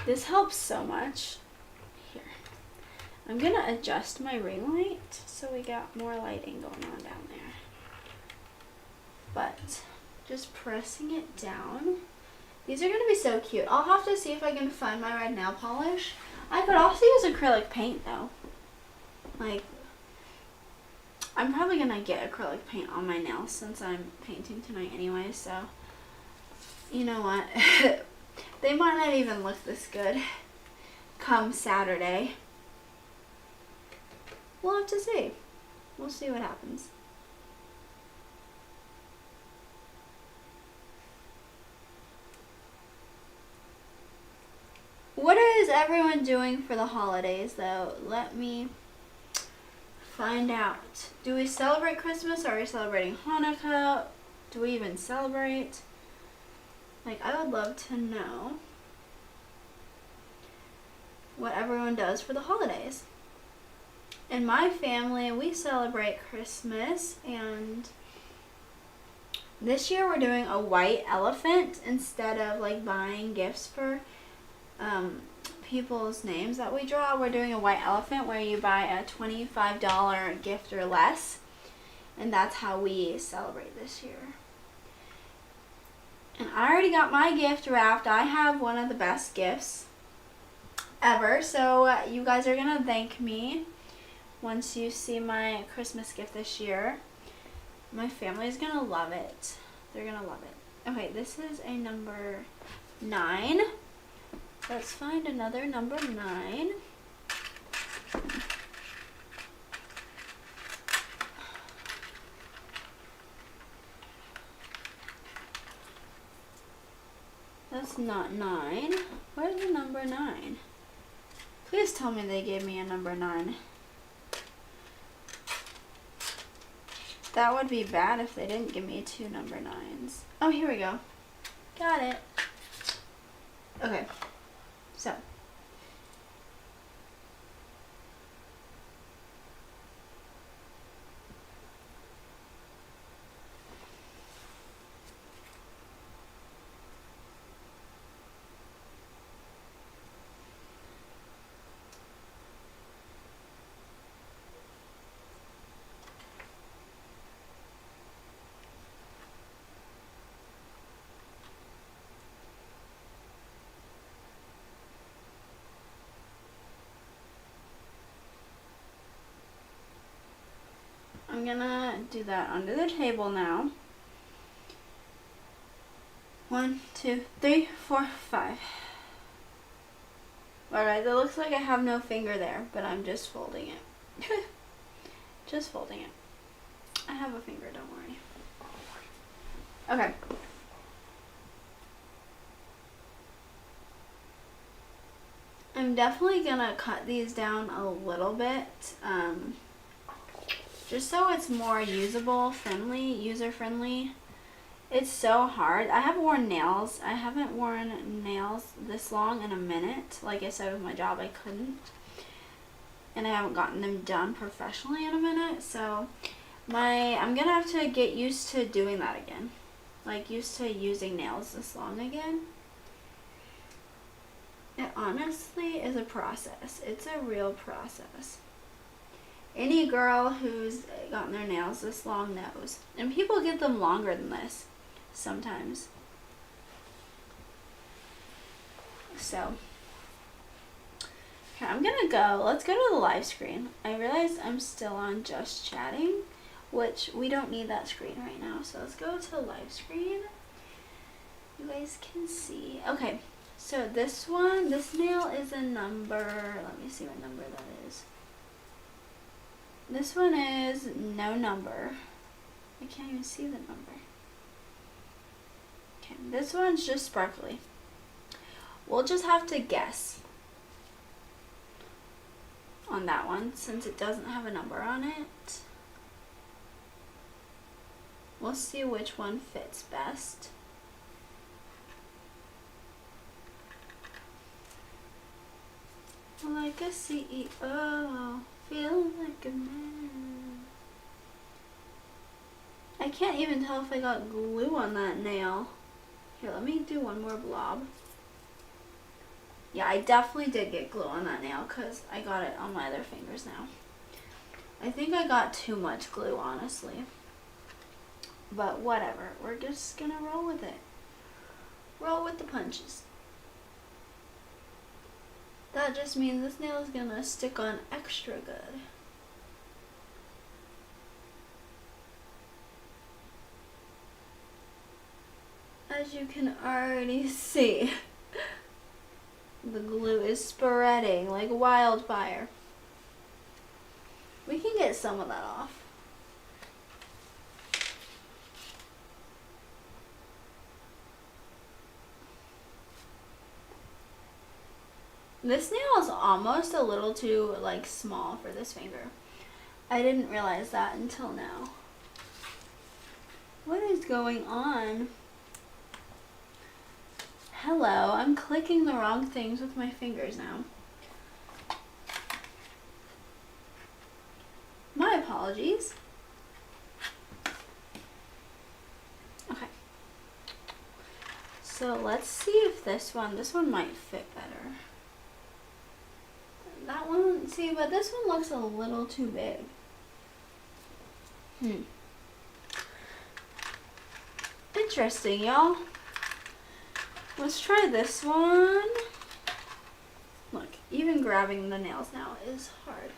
This helps so much. Here. I'm going to adjust my ring light so we got more lighting going on down there. But just pressing it down. These are going to be so cute. I'll have to see if I can find my red nail polish. I could also use acrylic paint though. Like, I'm probably going to get acrylic paint on my nails since I'm painting tonight anyway, so you know what? They might not even look this good come Saturday. We'll have to see. We'll see what happens. What is everyone doing for the holidays though? Let me find out. Do we celebrate Christmas? Are we celebrating Hanukkah? Do we even celebrate? Like, I would love to know what everyone does for the holidays. In my family, we celebrate Christmas, and this year we're doing a white elephant instead of like buying gifts for people's names that we draw. We're doing a white elephant where you buy a $25 gift or less, and that's how we celebrate this year. And I already got my gift wrapped. I have one of the best gifts ever, so you guys are gonna thank me once you see my Christmas gift this year. My family is gonna love it. They're gonna love it. Okay, this is a number 9. Let's find another number 9. That's not 9. Where's the number 9? Please tell me they gave me a number 9. That would be bad if they didn't give me 2 number 9s. Oh, here we go. Got it. Okay. So. I'm gonna do that under the table now. 1, 2, 3, 4, 5. Alright, it looks like I have no finger there, but I'm just folding it. Just folding it. I have a finger, don't worry. Okay. I'm definitely gonna cut these down a little bit, just so it's more user-friendly. It's so hard. I have worn nails. I haven't worn nails this long in a minute. Like I said, with my job, I couldn't. And I haven't gotten them done professionally in a minute. So I'm gonna have to get used to doing that again. Like, used to using nails this long again. It honestly is a process. It's a real process. Any girl who's gotten their nails this long knows. And people get them longer than this sometimes. So, okay, I'm gonna go. Let's go to the live screen. I realize I'm still on just chatting, which we don't need that screen right now. So let's go to the live screen. You guys can see. Okay, so this nail is a number. Let me see what number that is. This one is no number. I can't even see the number. Okay, this one's just sparkly. We'll just have to guess on that one since it doesn't have a number on it. We'll see which one fits best. Like a CEO, feeling like a man. I can't even tell if I got glue on that nail. Here, let me do one more blob. Yeah, I definitely did get glue on that nail because I got it on my other fingers now. I think I got too much glue, honestly. But whatever, we're just gonna roll with it. Roll with the punches. That just means this nail is gonna stick on extra good. As you can already see, the glue is spreading like wildfire. We can get some of that off. This nail is almost a little too small for this finger. I didn't realize that until now. What is going on? Hello, I'm clicking the wrong things with my fingers now. My apologies. Okay. So let's see if this one might fit better. That one, see, but this one looks a little too big. Interesting, y'all. Let's try this one. Look, even grabbing the nails now is hard.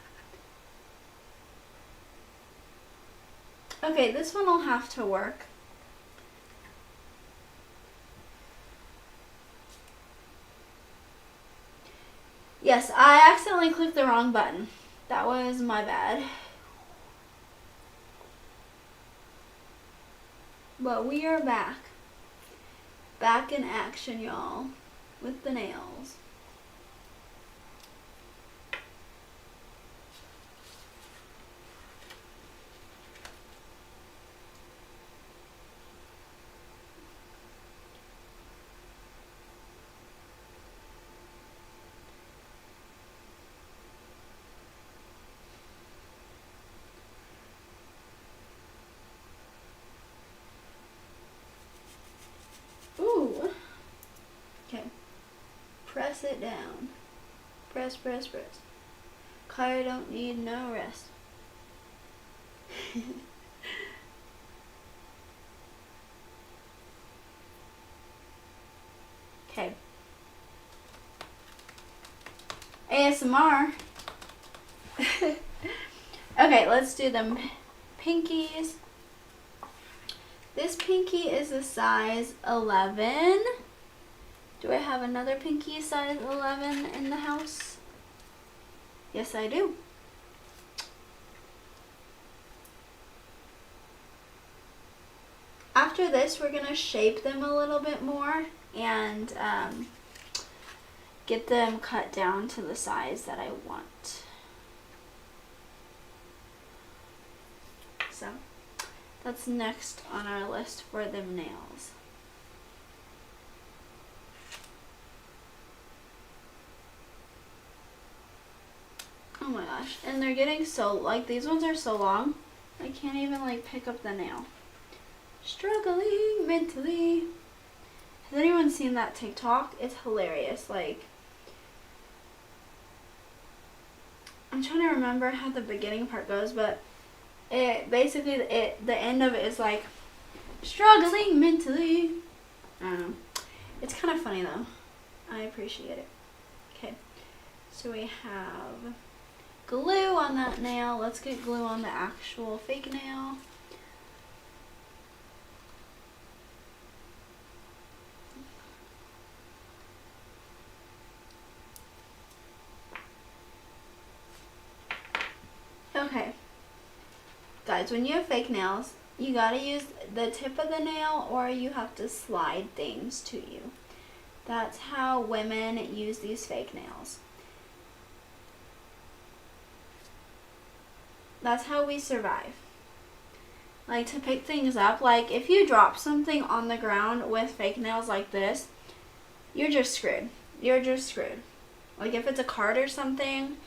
Okay, this one will have to work. Yes, I accidentally clicked the wrong button. That was my bad. But we are back. Back in action, y'all, with the nails. press it down. Press, press, press. Car don't need no rest. Okay. ASMR. Okay, let's do the pinkies. This pinky is a size 11. Do I have another pinky size 11 in the house? Yes, I do. After this, we're going to shape them a little bit more and get them cut down to the size that I want. So that's next on our list for them nails. Oh my gosh, and they're getting so, like, these ones are so long, I can't even, like, pick up the nail. Struggling mentally. Has anyone seen that TikTok? It's hilarious. Like, I'm trying to remember how the beginning part goes, but it basically, the end of it is like, struggling mentally. I don't know. It's kind of funny though. I appreciate it. Okay, so we have glue on that nail. Let's get glue on the actual fake nail. Okay, guys, when you have fake nails, you gotta use the tip of the nail or you have to slide things to you. That's how women use these fake nails. That's how we survive. Like, to pick things up, like if you drop something on the ground with fake nails like this, you're just screwed. You're just screwed. Like if it's a card or something,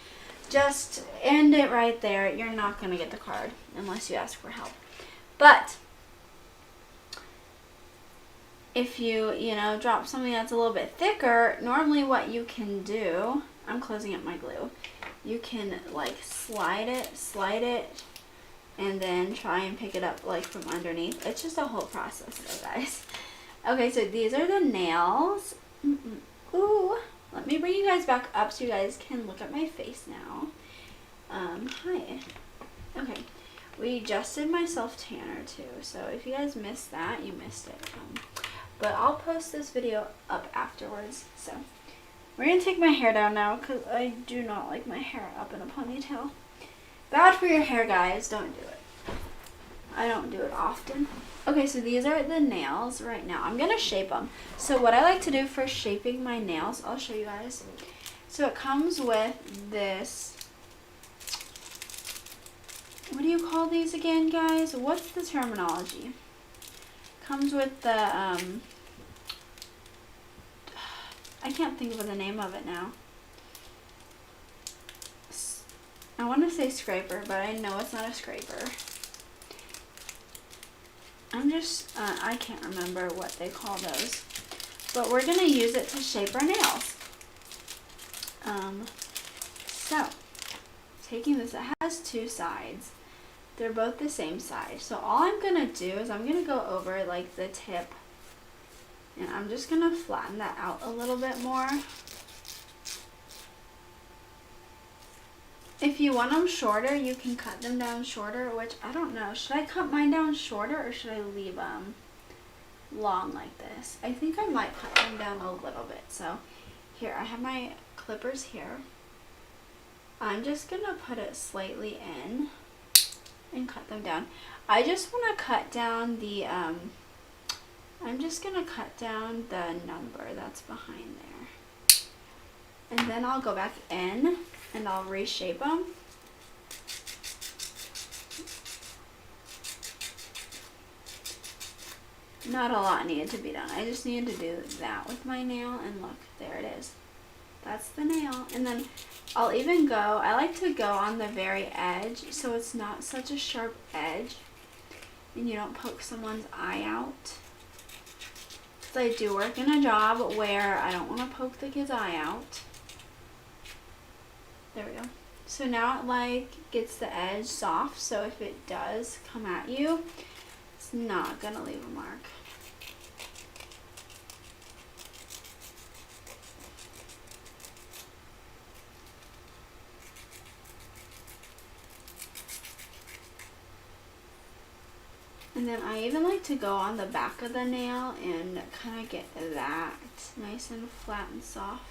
just end it right there. You're not going to get the card unless you ask for help. But if you drop something that's a little bit thicker, normally what you can do, I'm closing up my glue, you can like slide it, and then try and pick it up like from underneath. It's just a whole process though, guys. Okay, so these are the nails. Ooh. Let me bring you guys back up so you guys can look at my face now. Hi. Okay, we just did my self-tanner too, so if you guys missed that, you missed it. But I'll post this video up afterwards. So we're going to take my hair down now because I do not like my hair up in a ponytail. Bad for your hair, guys. Don't do it. I don't do it often. Okay, so these are the nails right now. I'm going to shape them. So what I like to do for shaping my nails, I'll show you guys. So it comes with this, what do you call these again, guys? What's the terminology? Comes with the, I can't think of the name of it now. I want to say scraper, but I know it's not a scraper. I can't remember what they call those. But we're going to use it to shape our nails. So, taking this, it has two sides. They're both the same size. So all I'm going to do is I'm going to go over like the tip. And I'm just going to flatten that out a little bit more. If you want them shorter, you can cut them down shorter, which I don't know. Should I cut mine down shorter or should I leave them long like this? I think I might cut them down a little bit. So here, I have my clippers here. I'm just going to put it slightly in and cut them down. I just want to cut down the, I'm just going to cut down the number that's behind there. And then I'll go back in and I'll reshape them. Not a lot needed to be done. I just needed to do that with my nail, and look, there it is. That's the nail. And then I'll even go, I like to go on the very edge so it's not such a sharp edge and you don't poke someone's eye out. because I do work in a job where I don't want to poke the kid's eye out. There we go. So now it like gets the edge soft, so if it does come at you, it's not gonna leave a mark. And then I even like to go on the back of the nail and kind of get that nice and flat and soft.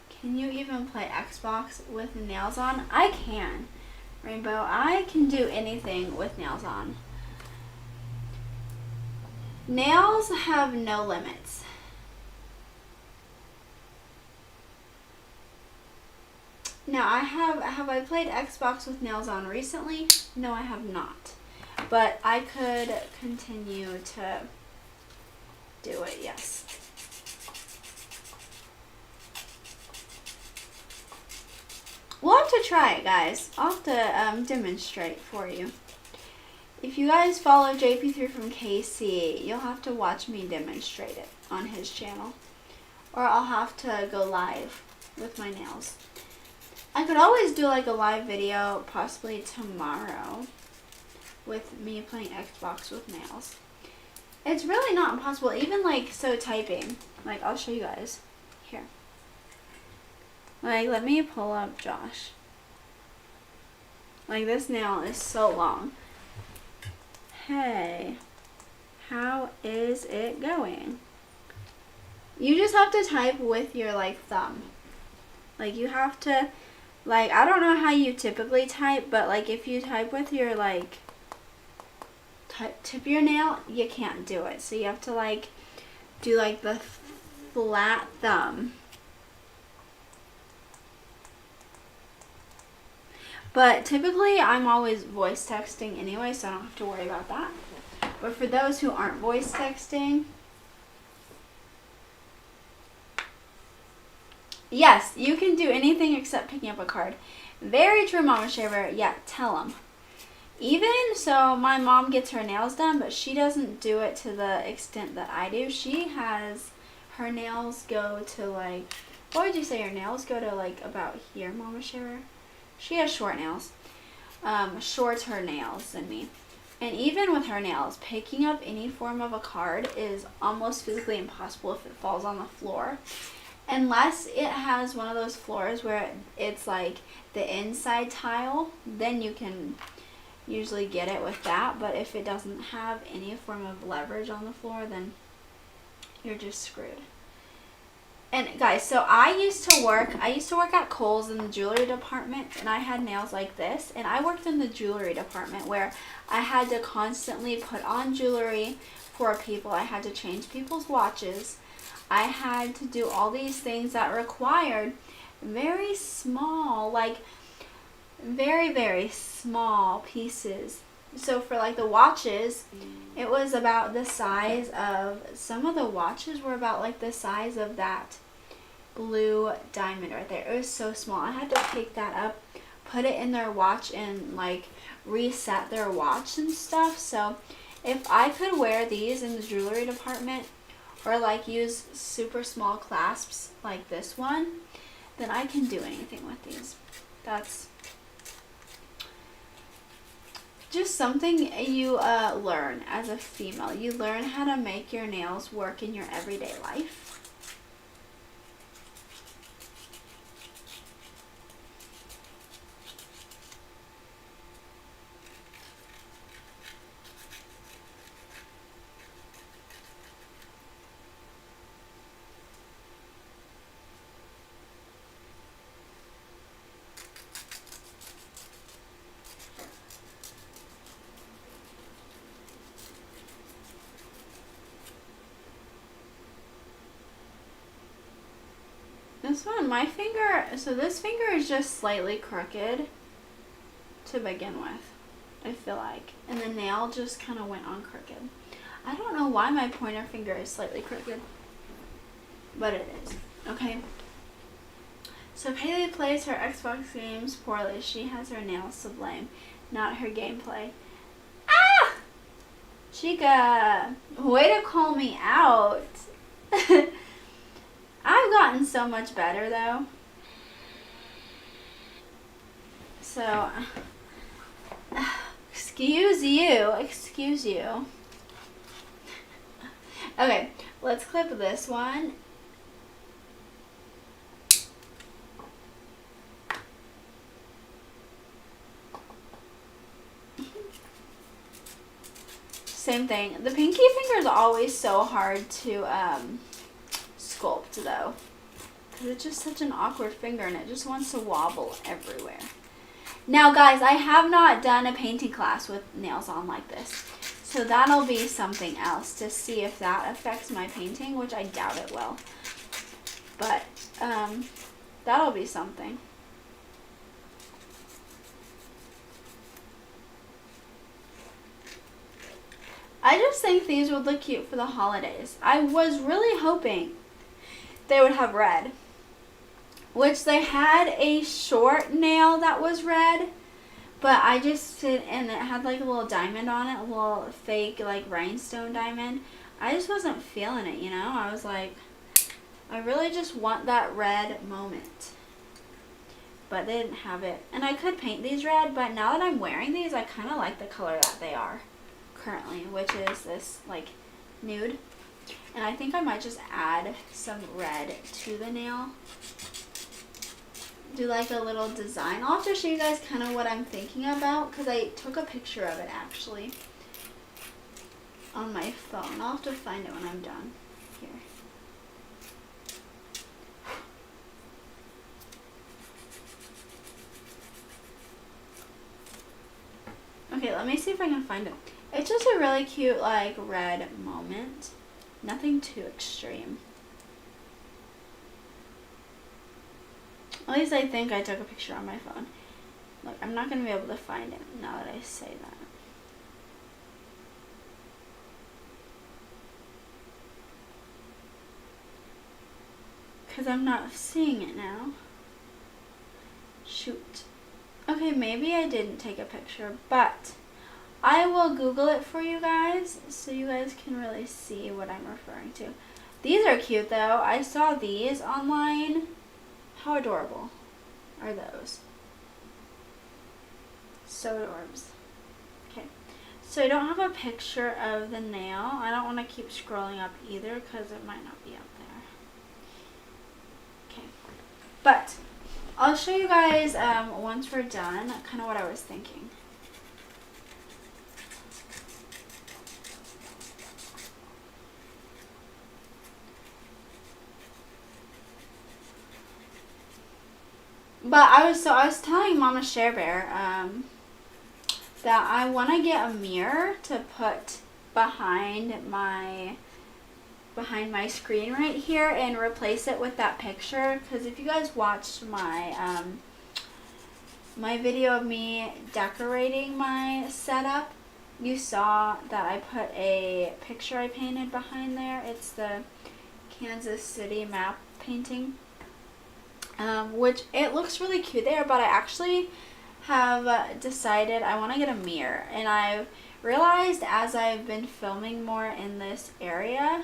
Can you even play Xbox with nails on? I can, Rainbow. I can do anything with nails on. Nails have no limits. Now, have I played Xbox with nails on recently? No, I have not. But I could continue to do it, yes. We'll have to try it, guys. I'll have to demonstrate for you. If you guys follow JP3 from KC, you'll have to watch me demonstrate it on his channel. Or I'll have to go live with my nails. I could always do like a live video, possibly tomorrow, with me playing Xbox with nails. It's really not impossible, even like so typing. Like, I'll show you guys. Here. Like, let me pull up Josh. Like, this nail is so long. Hey, how is it going? You just have to type with your, like, thumb. Like, you have to, like, I don't know how you typically type, but, like, if you type with your, like, tip of your nail, you can't do it. So you have to, like, do, like, the flat thumb. But typically, I'm always voice texting anyway, so I don't have to worry about that. But for those who aren't voice texting, yes, you can do anything except picking up a card. Very true, Mama Shaver. Yeah, tell them. Even so, my mom gets her nails done, but she doesn't do it to the extent that I do. She has her nails go to, like, what would you say her nails go to, like, about here, Mama Shaver? She has short nails. Shorter nails than me. And even with her nails, picking up any form of a card is almost physically impossible if it falls on the floor. Unless it has one of those floors where it's like the inside tile, then you can usually get it with that. But if it doesn't have any form of leverage on the floor, then you're just screwed. And guys, so I used to work at Kohl's in the jewelry department, and I had nails like this, and I worked in the jewelry department where I had to constantly put on jewelry for people. I had to change people's watches. I had to do all these things that required very small, like very, very small pieces. So for like the watches, it was about the size of, some of the watches were about like the size of that blue diamond right there. It was so small. I had to pick that up, put it in their watch, and like reset their watch and stuff. So if I could wear these in the jewelry department, or like use super small clasps like this one, then I can do anything with these. That's just something you learn as a female. You learn how to make your nails work in your everyday life. This one, my finger, so this finger is just slightly crooked to begin with, I feel like. And the nail just kind of went on crooked. I don't know why my pointer finger is slightly crooked, but it is. Okay. So Paisley plays her Xbox games poorly. She has her nails to blame, not her gameplay. Ah! Chica, way to call me out. I've gotten so much better though. So, excuse you. Okay, let's clip this one. Same thing. The pinky finger is always so hard to sculpt though, because it's just such an awkward finger and it just wants to wobble everywhere. Now guys, I have not done a painting class with nails on like this, so that'll be something else to see if that affects my painting, which I doubt it will, but that'll be something. I just think these would look cute for the holidays. I was really hoping they would have red, which they had a short nail that was red, but I just did, and it had like a little diamond on it, a little fake like rhinestone diamond. I just wasn't feeling it, you know? I was like, I really just want that red moment. But they didn't have it. And I could paint these red, but now that I'm wearing these, I kind of like the color that they are currently, which is this like nude. And I think I might just add some red to the nail. Do like a little design. I'll have to show you guys kind of what I'm thinking about, because I took a picture of it actually on my phone. I'll have to find it when I'm done here. Okay, let me see if I can find it. It's just a really cute like red moment. Nothing too extreme. At least I think I took a picture on my phone. Look, I'm not going to be able to find it now that I say that. Because I'm not seeing it now. Shoot. Okay, maybe I didn't take a picture, but I will Google it for you guys so you guys can really see what I'm referring to. These are cute though. I saw these online. How adorable are those? So adorbs. Okay, so I don't have a picture of the nail. I don't want to keep scrolling up either because it might not be up there. Okay, but I'll show you guys once we're done kind of what I was thinking. But I was telling Mama Share Bear that I want to get a mirror to put behind my screen right here and replace it with that picture, because if you guys watched my my video of me decorating my setup, you saw that I put a picture I painted behind there. It's the Kansas City map painting. Which it looks really cute there, but I actually have decided I want to get a mirror, and I've realized as I've been filming more in this area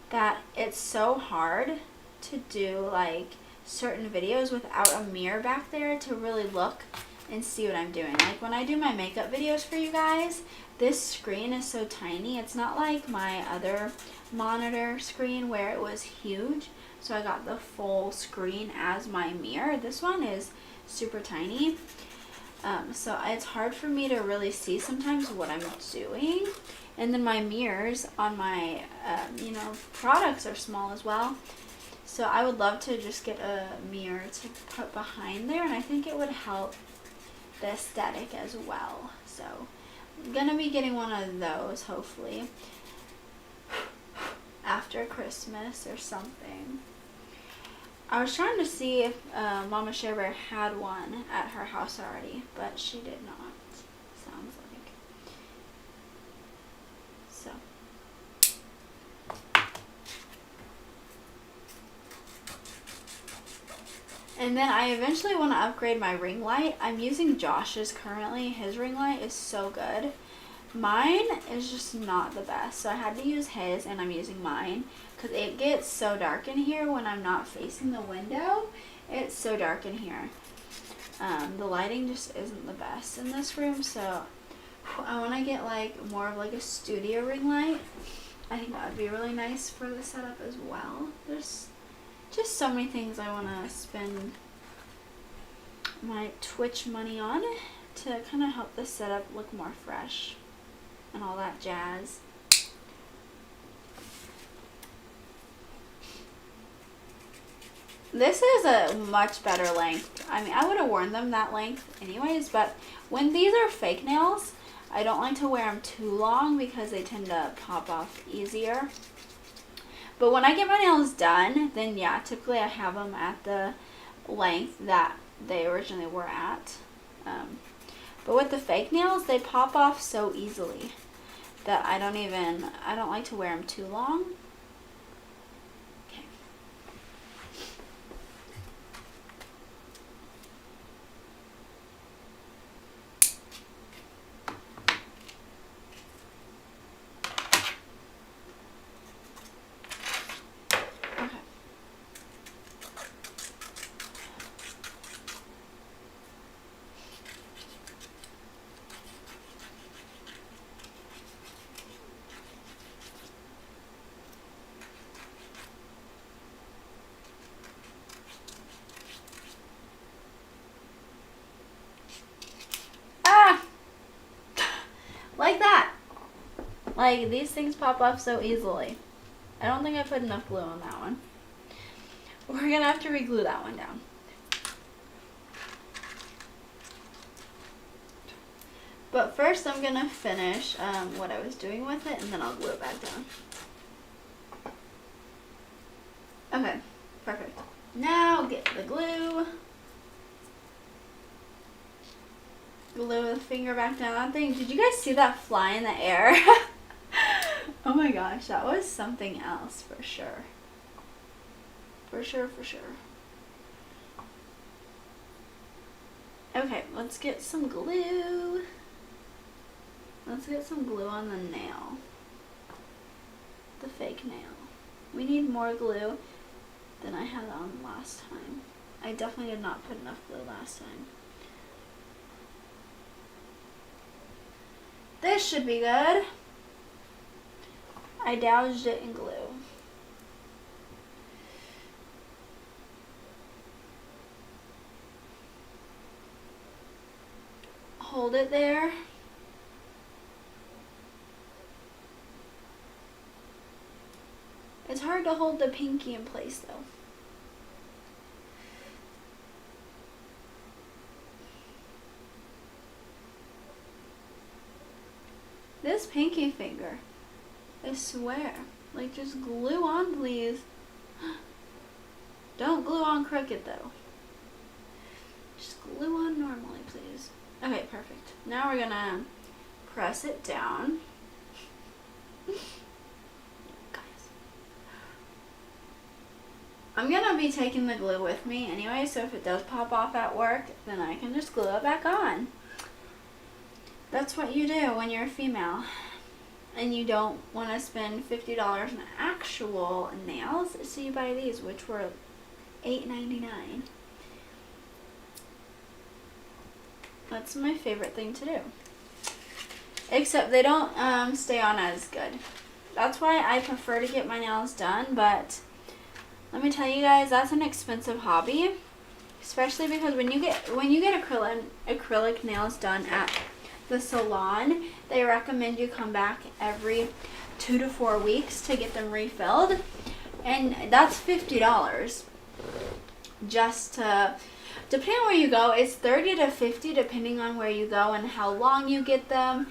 that it's so hard to do like certain videos without a mirror back there to really look and see what I'm doing. Like when I do my makeup videos for you guys, this screen is so tiny. It's not like my other monitor screen where it was huge. So I got the full screen as my mirror. This one is super tiny. So it's hard for me to really see sometimes what I'm doing. And then my mirrors on my, products are small as well. So I would love to just get a mirror to put behind there. And I think it would help the aesthetic as well. So I'm going to be getting one of those hopefully after Christmas or something. I was trying to see if Mama Share Bear had one at her house already, but she did not, sounds like. So. And then I eventually want to upgrade my ring light. I'm using Josh's currently. His ring light is so good. Mine is just not the best, so I had to use his, and I'm using mine because it gets so dark in here when I'm not facing the window. It's so dark in here. The lighting just isn't the best in this room, so I want to get like more of like a studio ring light. I think that would be really nice for the setup as well. There's just so many things I want to spend my Twitch money on to kind of help the setup look more fresh and all that jazz. This is a much better length. I mean, I would have worn them that length anyways, but when these are fake nails, I don't like to wear them too long because they tend to pop off easier. But when I get my nails done, then yeah, typically I have them at the length that they originally were at. But with the fake nails, they pop off so easily that I don't like to wear them too long. Like that. Like, these things pop off so easily. I don't think I put enough glue on that one. We're going to have to re-glue that one down. But first I'm going to finish what I was doing with it, and then I'll glue it back down. Okay, perfect. Now get the glue. Glue the finger back down that thing. Did you guys see that fly in the air? Oh my gosh, that was something else for sure. For sure, for sure. Okay, let's get some glue. Let's get some glue on the nail. The fake nail. We need more glue than I had on last time. I definitely did not put enough glue last time. This should be good. I doused it in glue. Hold it there. It's hard to hold the pinky in place though. This pinky finger, I swear, like, just glue on, please. Don't glue on crooked though. Just glue on normally, please. Okay, perfect. Now we're gonna press it down. Guys, I'm gonna be taking the glue with me anyway, so if it does pop off at work, then I can just glue it back on. That's what you do when you're a female and you don't want to spend $50 on actual nails, so you buy these, which were $8.99. That's my favorite thing to do. Except they don't stay on as good. That's why I prefer to get my nails done, but let me tell you guys, that's an expensive hobby, especially because when you get acrylic nails done at the salon, they recommend you come back every 2 to 4 weeks to get them refilled, and that's $50 just to, depending on where you go, it's $30 to $50 depending on where you go and how long you get them.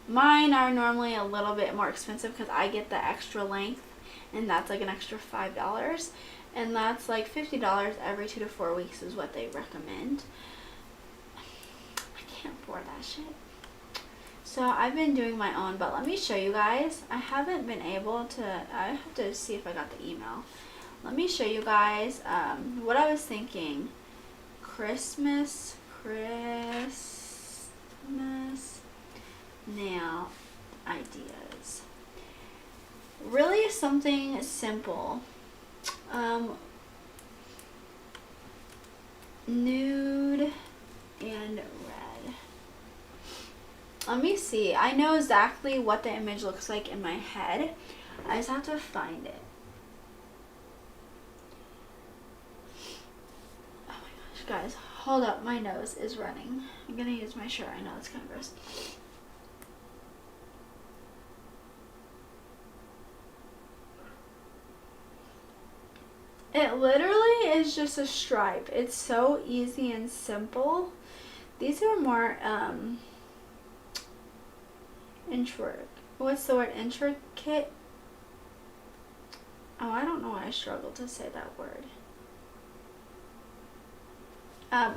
Mine are normally a little bit more expensive because I get the extra length, and that's like an extra $5, and that's like $50 every 2 to 4 weeks is what they recommend. Can't afford that shit. So I've been doing my own, but let me show you guys. I haven't been able to, I have to see if I got the email. Let me show you guys what I was thinking. Christmas nail ideas. Really something simple. Nude and red. Let me see. I know exactly what the image looks like in my head. I just have to find it. Oh my gosh, guys, hold up. My nose is running. I'm gonna use my shirt. I know it's kind of gross. It literally is just a stripe. It's so easy and simple. These are more what's the word? Intricate? Oh, I don't know why I struggle to say that word.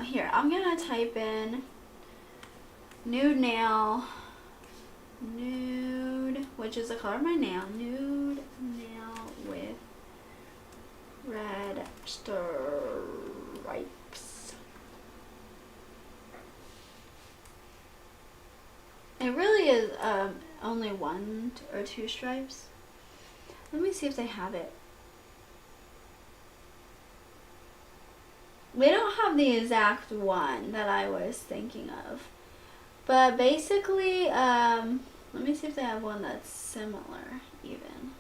Here, I'm gonna type in nude nail, nude, which is the color of my nail, nude nail with red stripes. It really is only 1 or 2 stripes. Let me see if they have it. They don't have the exact one that I was thinking of. But basically, let me see if they have one that's similar even.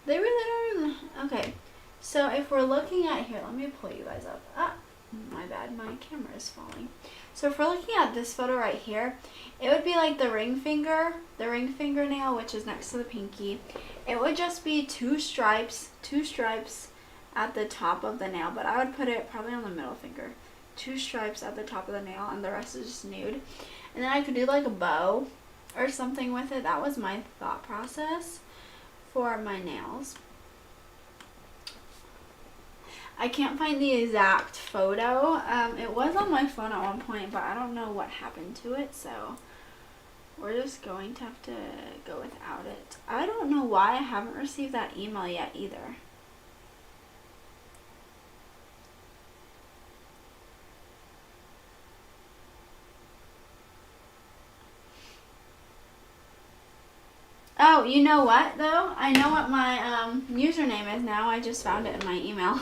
They really don't. Okay, so if we're looking at here, let me pull you guys up. Ah, my bad, my camera is falling. So if we're looking at this photo right here, it would be like the ring fingernail, which is next to the pinky. It would just be 2 stripes at the top of the nail, but I would put it probably on the middle finger. 2 stripes at the top of the nail, and the rest is just nude. And then I could do like a bow or something with it. That was my thought process for my nails. I can't find the exact photo. It was on my phone at one point, but I don't know what happened to it, so we're just going to have to go without it. I don't know why I haven't received that email yet either. Oh, you know what though? I know what my username is now. I just found it in my email.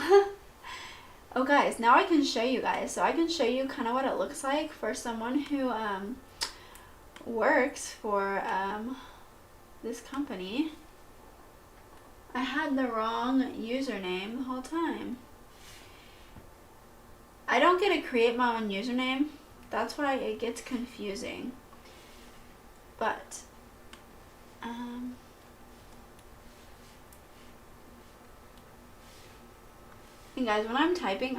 Oh guys, now I can show you guys. So I can show you kind of what it looks like for someone who works for this company. I had the wrong username the whole time. I don't get to create my own username. That's why it gets confusing. But and guys, when I'm typing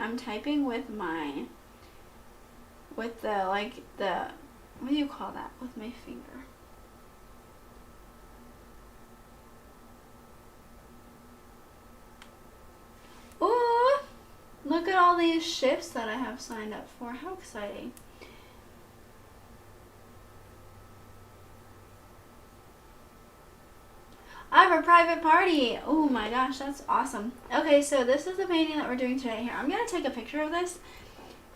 with the what do you call that? With my finger. Ooh, look at all these shifts that I have signed up for. How exciting. I have a private party. Oh my gosh, that's awesome. Okay, so this is the painting that we're doing today. Here, I'm going to take a picture of this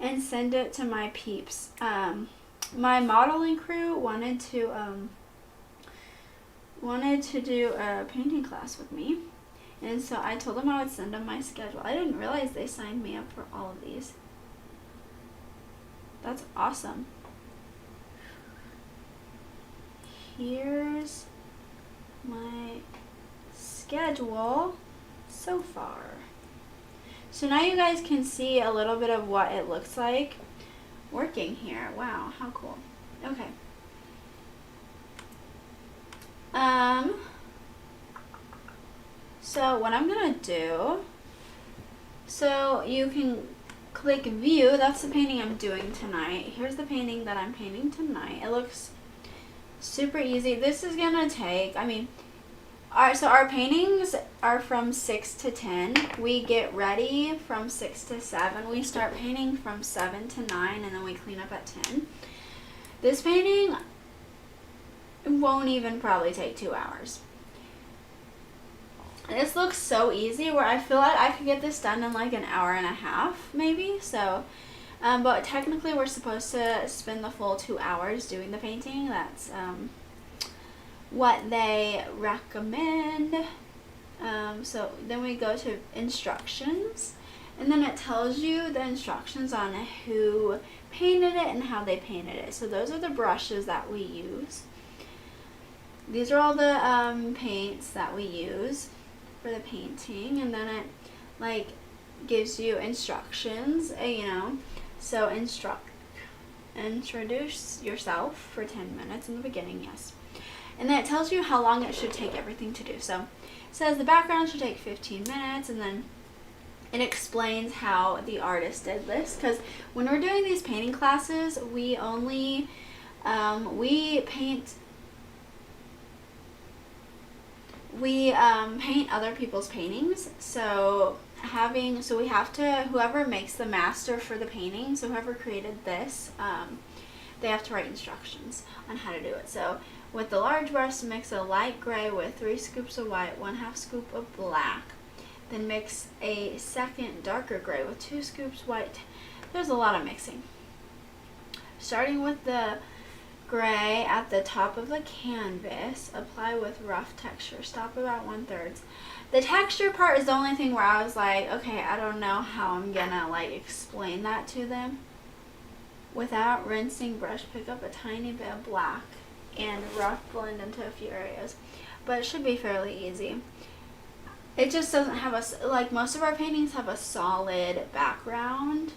and send it to my peeps. My modeling crew wanted to do a painting class with me. And so I told them I would send them my schedule. I didn't realize they signed me up for all of these. That's awesome. Here's my schedule so far. So now you guys can see a little bit of what it looks like working here. Wow, how cool. Okay. So what I'm gonna do, so you can click view. That's the painting I'm doing tonight. Here's the painting that I'm painting tonight. It looks super easy. This is gonna take, our paintings are from 6 to 10. We get ready from 6 to 7. We start painting from 7 to 9, and then we clean up at 10. This painting won't even probably take 2 hours. This looks so easy where I feel like I could get this done in like an hour and a half maybe. So, but technically we're supposed to spend the full 2 hours doing the painting. That's what they recommend. So then we go to instructions, and then it tells you the instructions on who painted it and how they painted it. So those are the brushes that we use. These are all the paints that we use for the painting, and then it like gives you instructions, you know. So introduce yourself for 10 minutes in the beginning, yes. And then it tells you how long it should take everything to do. So it says the background should take 15 minutes, and then it explains how the artist did this, because when we're doing these painting classes, we only paint other people's paintings. So we have to, whoever makes the master for the painting, so whoever created this, they have to write instructions on how to do it. So with the large brush, mix a light gray with 3 scoops of white, 1/2 scoop of black. Then mix a second darker gray with 2 scoops white. There's a lot of mixing. Starting with the gray at the top of the canvas, apply with rough texture. Stop about 1/3. The texture part is the only thing where I was like, okay, I don't know how I'm gonna like explain that to them. Without rinsing brush, pick up a tiny bit of black and rough blend into a few areas. But it should be fairly easy. It just doesn't have like most of our paintings have a solid background,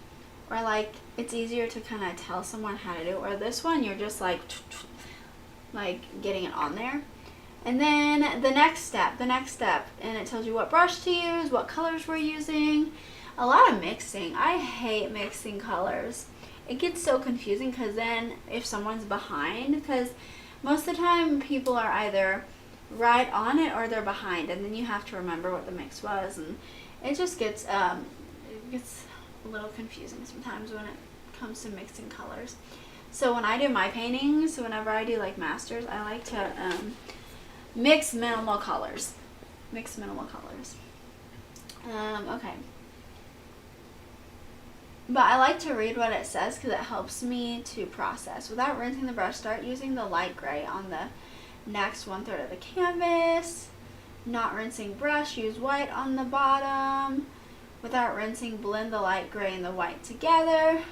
or like it's easier to kind of tell someone how to do it. Or this one, you're just like getting it on there. And then the next step, and it tells you what brush to use, what colors we're using. A lot of mixing. I hate mixing colors. It gets so confusing, because then if someone's behind, because most of the time people are either right on it or they're behind, and then you have to remember what the mix was, and it just gets a little confusing sometimes when it comes to mixing colors. So when I do my paintings, whenever I do like masters, I like to mix minimal colors. Okay. But I like to read what it says, because it helps me to process. Without rinsing the brush, start using the light gray on the next 1/3 of the canvas. Not rinsing brush, use white on the bottom. Without rinsing, blend the light gray and the white together.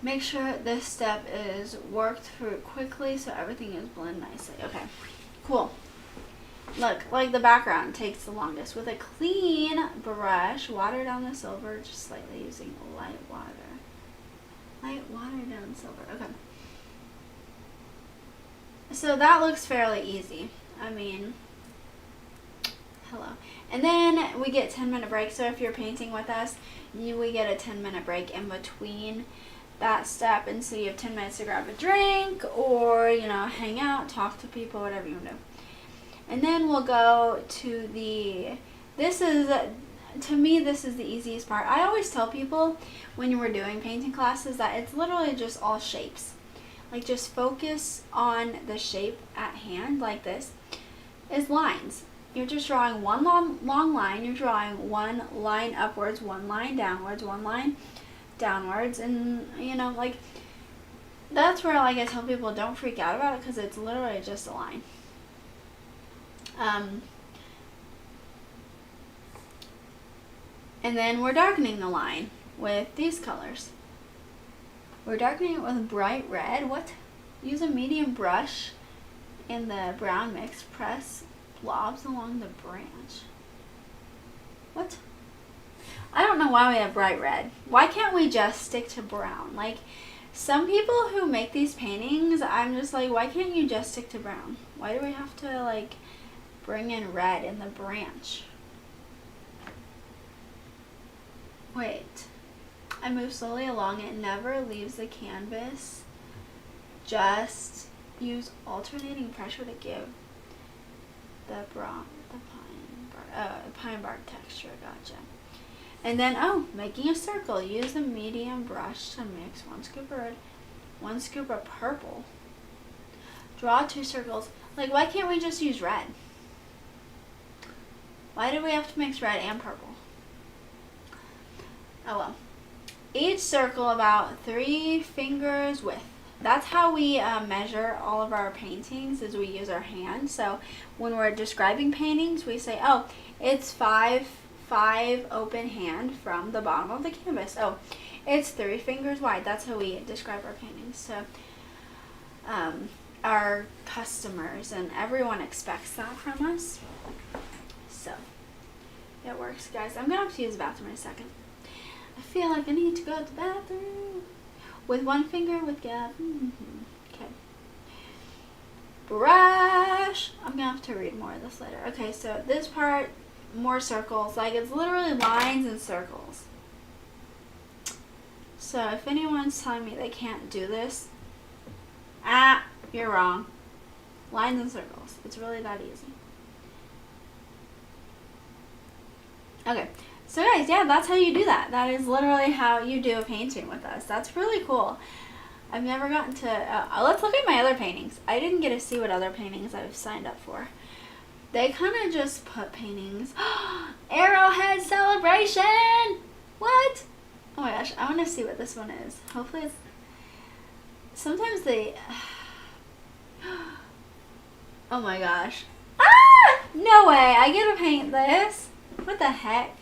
Make sure this step is worked through quickly so everything is blended nicely. Okay, cool. Look, like the background takes the longest. With a clean brush, water down the silver just slightly using light water. Light water down silver. Okay. So that looks fairly easy. I mean, hello. And then we get 10-minute break. So if you're painting with us, we get a 10-minute break in between that step. And so you have 10 minutes to grab a drink, or, you know, hang out, talk to people, whatever you want to do. And then we'll go to to me, this is the easiest part. I always tell people when we're doing painting classes that it's literally just all shapes. Like, just focus on the shape at hand. Like this is lines. You're just drawing one long line. You're drawing one line upwards, one line downwards, one line downwards. And, you know, like, that's where, like, I tell people don't freak out about it, because it's literally just a line. And then we're darkening the line with these colors. We're darkening it with bright red. What? Use a medium brush in the brown mix. Press blobs along the branch. What? I don't know why we have bright red. Why can't we just stick to brown? Like, some people who make these paintings, I'm just like, why can't you just stick to brown? Why do we have to, like, bring in red in the branch? Wait. I move slowly along. It never leaves the canvas. Just use alternating pressure to give the pine bark texture. Gotcha. And then, making a circle. Use a medium brush to mix 1 scoop of red, 1 scoop of purple. Draw 2 circles. Like, why can't we just use red? Why do we have to mix red and purple? Oh well. Each circle about 3 fingers width. That's how we measure all of our paintings, is we use our hand. So when we're describing paintings, we say, oh, it's five open hand from the bottom of the canvas. Oh, it's 3 fingers wide. That's how we describe our paintings. So our customers and everyone expects that from us. So it works, guys. I'm gonna have to use the bathroom in a second. I feel like I need to go to the bathroom. With 1 finger with gap. Okay. Brush. I'm gonna have to read more of this later. Okay, so this part, more circles. Like, it's literally lines and circles. So if anyone's telling me they can't do this, you're wrong. Lines and circles. It's really that easy. Okay. So guys, yeah, that's how you do that. That is literally how you do a painting with us. That's really cool. I've never gotten to, let's look at my other paintings. I didn't get to see what other paintings I've signed up for. They kind of just put paintings. Arrowhead Celebration! What? Oh my gosh, I want to see what this one is. Hopefully it's, sometimes they, oh my gosh. No way, I get to paint this? What the heck?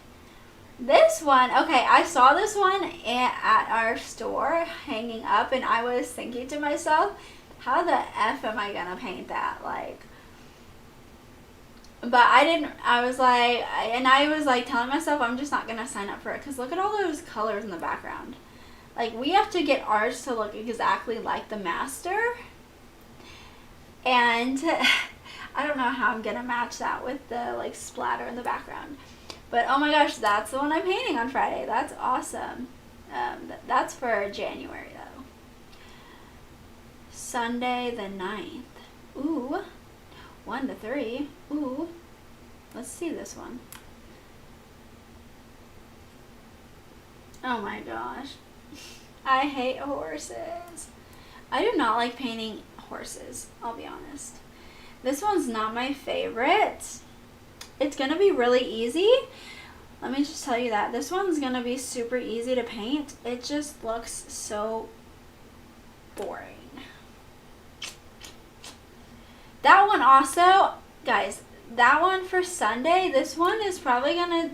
This one, okay, I saw this one at our store hanging up, and I was thinking to myself, how the F am I gonna paint that? Like, but I didn't, I was like telling myself I'm just not gonna sign up for it, because look at all those colors in the background. Like, we have to get ours to look exactly like the master, and I don't know how I'm gonna match that with the like splatter in the background. But oh my gosh, that's the one I'm painting on Friday. That's awesome. That's for January though. Sunday the 9th. Ooh, 1 to 3. Ooh, let's see this one. Oh my gosh. I hate horses. I do not like painting horses, I'll be honest. This one's not my favorite. It's gonna be really easy. Let me just tell you that. This one's gonna be super easy to paint. It just looks so boring. That one also, guys, that one for Sunday, this one is probably gonna,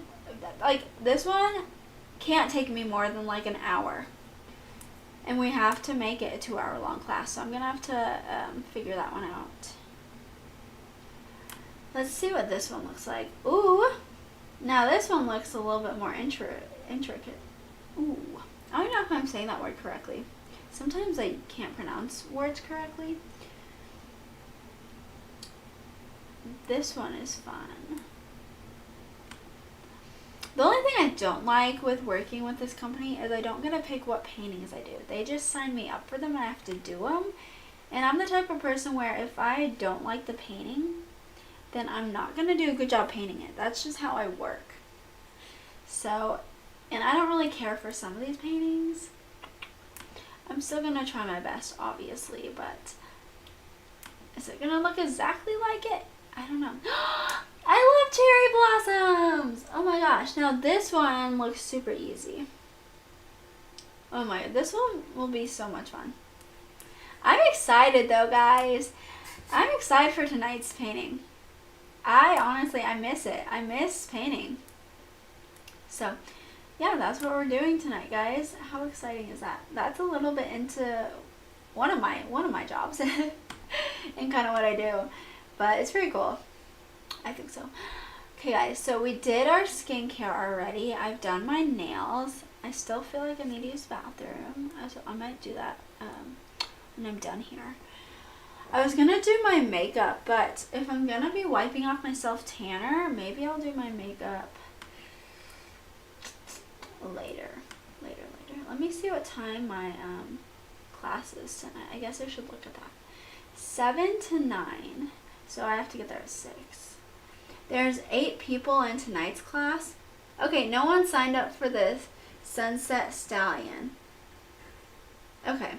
like, this one can't take me more than like an hour. And we have to make it a 2-hour long class, so I'm gonna have to figure that one out. Let's see what this one looks like. Ooh, now this one looks a little bit more intricate. Ooh, I don't know if I'm saying that word correctly. Sometimes I can't pronounce words correctly. This one is fun. The only thing I don't like with working with this company is I don't get to pick what paintings I do. They just sign me up for them and I have to do them. And I'm the type of person where if I don't like the painting, then I'm not going to do a good job painting it. That's just how I work. So, and I don't really care for some of these paintings. I'm still going to try my best, obviously, but is it going to look exactly like it? I don't know. I love cherry blossoms! Oh my gosh. Now this one looks super easy. Oh my, this one will be so much fun. I'm excited though, guys. I'm excited for tonight's painting. I miss it. I miss painting. So, yeah, that's what we're doing tonight, guys. How exciting is that? That's a little bit into one of my jobs and kind of what I do. But it's pretty cool. I think so. Okay, guys, so we did our skincare already. I've done my nails. I still feel like I need to use the bathroom. So I might do that when I'm done here. I was gonna do my makeup, but if I'm gonna be wiping off my self-tanner, maybe I'll do my makeup later. Let me see what time my class is tonight. I guess I should look at that. 7 to 9, so I have to get there at 6. There's 8 people in tonight's class. Okay, no one signed up for this Sunset Stallion. Okay.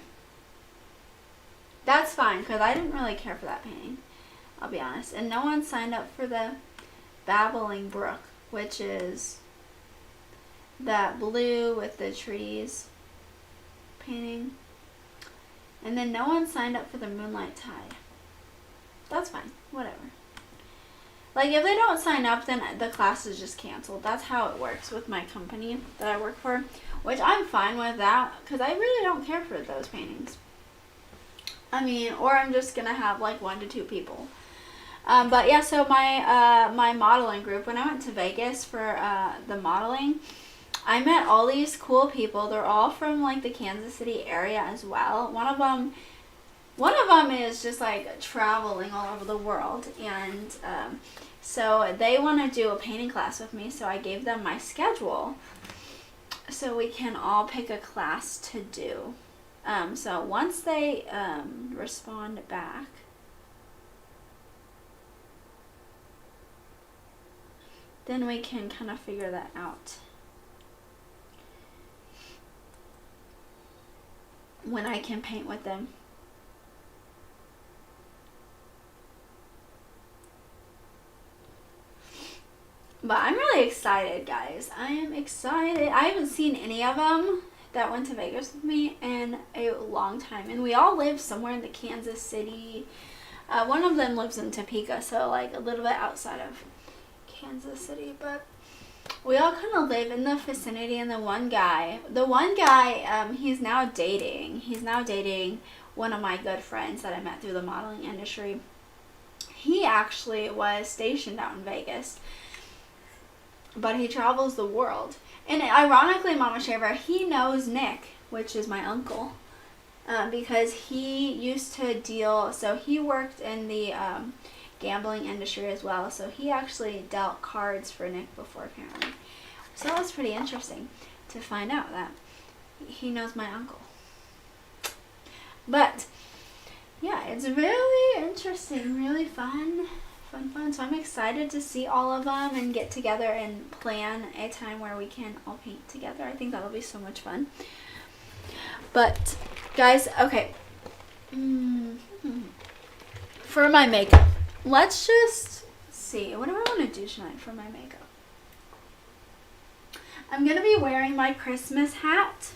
That's fine, because I didn't really care for that painting, I'll be honest. And no one signed up for the Babbling Brook, which is that blue with the trees painting. And then no one signed up for the Moonlight Tide. That's fine, whatever. Like, if they don't sign up, then the class is just canceled. That's how it works with my company that I work for, which I'm fine with that, because I really don't care for those paintings. I mean, or I'm just going to have, like, 1 to 2 people. But, yeah, so my modeling group, when I went to Vegas for the modeling, I met all these cool people. They're all from, like, the Kansas City area as well. One of them is just like traveling all over the world, and so they want to do a painting class with me, so I gave them my schedule so we can all pick a class to do. So once they respond back, then we can kind of figure that out. When I can paint with them. But I'm really excited, guys. I am excited. I haven't seen any of them that went to Vegas with me in a long time. And we all live somewhere in the Kansas City. One of them lives in Topeka, so like a little bit outside of Kansas City. But we all kind of live in the vicinity. And the one guy, he's now dating. He's now dating one of my good friends that I met through the modeling industry. He actually was stationed out in Vegas, but he travels the world. And ironically, Mama Shaver, he knows Nick, which is my uncle, because he used to deal, so he worked in the gambling industry as well, so he actually dealt cards for Nick before, apparently. So that was pretty interesting to find out that he knows my uncle. But yeah, it's really interesting, really fun. So I'm excited to see all of them and get together and plan a time where we can all paint together. I think that'll be so much fun. But guys, okay, for my makeup, let's just see, what do I want to do tonight for my makeup? I'm gonna be wearing my Christmas hat.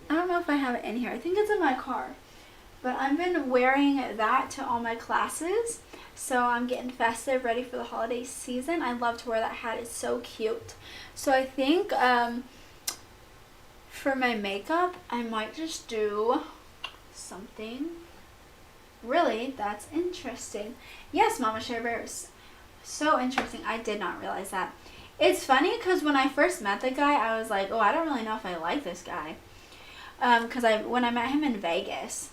I don't know if I have it in here. I think it's in my car, but I've been wearing that to all my classes. So I'm getting festive, ready for the holiday season. I love to wear that hat. It's so cute. So I think for my makeup, I might just do something really that's interesting. Yes, Mama Share Bears. So interesting. I did not realize that. It's funny because when I first met the guy, I was like, oh, I don't really know if I like this guy. Because when I met him in Vegas,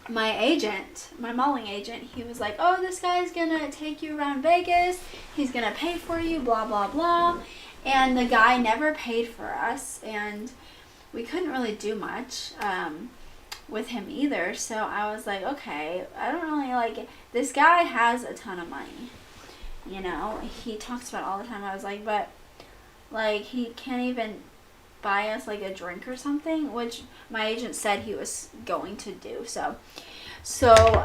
my agent, my modeling agent, he was like, oh, this guy's gonna take you around Vegas, he's gonna pay for you, blah blah blah. And the guy never paid for us, and we couldn't really do much with him either. So I was like, okay, I don't really like it. This guy has a ton of money, you know, he talks about it all the time. I was like, but like, he can't even buy us like a drink or something, which my agent said he was going to do. So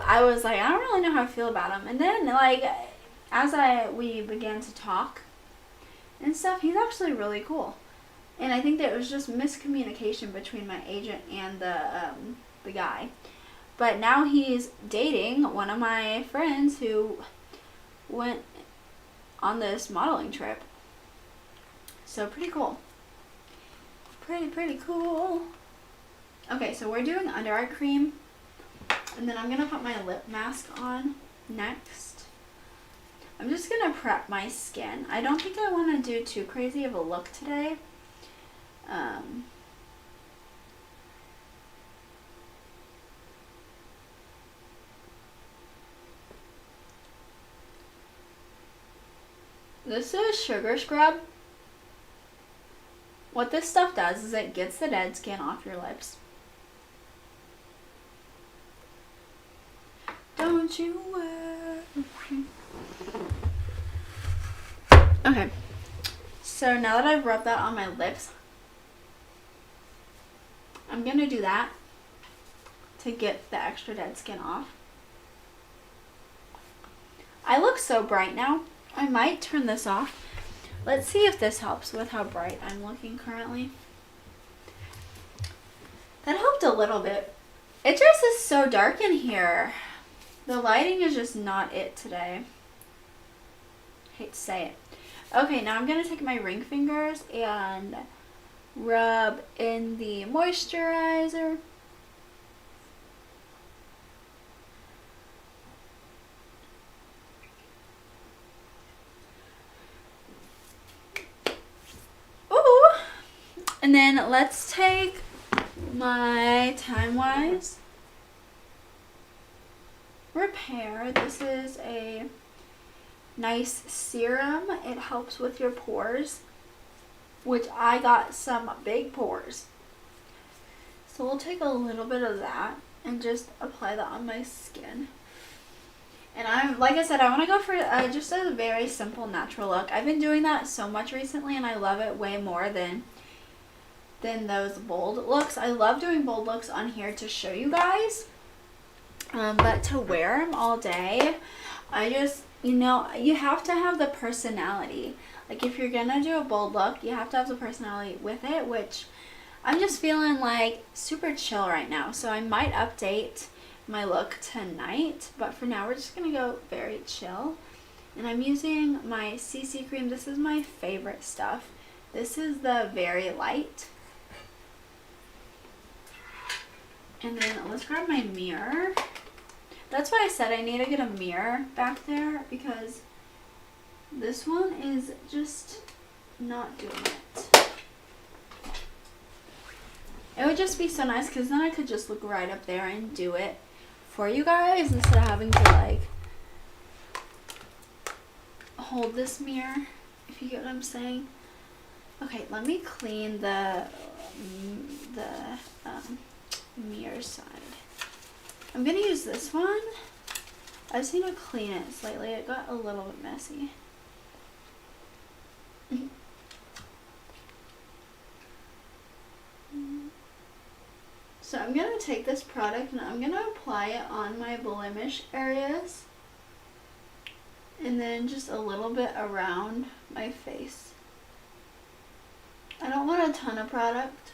I was like, I don't really know how I feel about him. And then like as we began to talk and stuff, he's actually really cool. And I think that it was just miscommunication between my agent and the guy. But now he's dating one of my friends who went on this modeling trip. So pretty cool. Pretty cool. Okay, so we're doing under eye cream, and then I'm gonna put my lip mask on next. I'm just gonna prep my skin. I don't think I want to do too crazy of a look today. This is Sugar Scrub. What this stuff does is it gets the dead skin off your lips. Don't you worry. Okay. So now that I've rubbed that on my lips, I'm going to do that to get the extra dead skin off. I look so bright now. I might turn this off. Let's see if this helps with how bright I'm looking currently. That helped a little bit. It just is so dark in here. The lighting is just not it today. Hate to say it. Okay, now I'm going to take my ring fingers and rub in the moisturizer. Ooh! And then let's take my Time Wise Repair. This is a nice serum. It helps with your pores, which I got some big pores. So we'll take a little bit of that and just apply that on my skin. And like I said, I want to go for just a very simple natural look. I've been doing that so much recently and I love it way more than those bold looks. I love doing bold looks on here to show you guys. But to wear them all day, I just, you know, you have to have the personality. Like if you're gonna do a bold look, you have to have the personality with it, which I'm just feeling like super chill right now. So I might update my look tonight, but for now we're just gonna go very chill. And I'm using my CC cream. This is my favorite stuff. This is the Very Light. And then let's grab my mirror. That's why I said I need to get a mirror back there, because this one is just not doing it. It would just be so nice because then I could just look right up there and do it for you guys instead of having to like hold this mirror, if you get what I'm saying. Okay, let me clean the mirror side. I'm gonna use this one. I just need to clean it slightly. It got a little bit messy. So I'm gonna take this product and I'm gonna apply it on my blemish areas and then just a little bit around my face. I don't want a ton of product.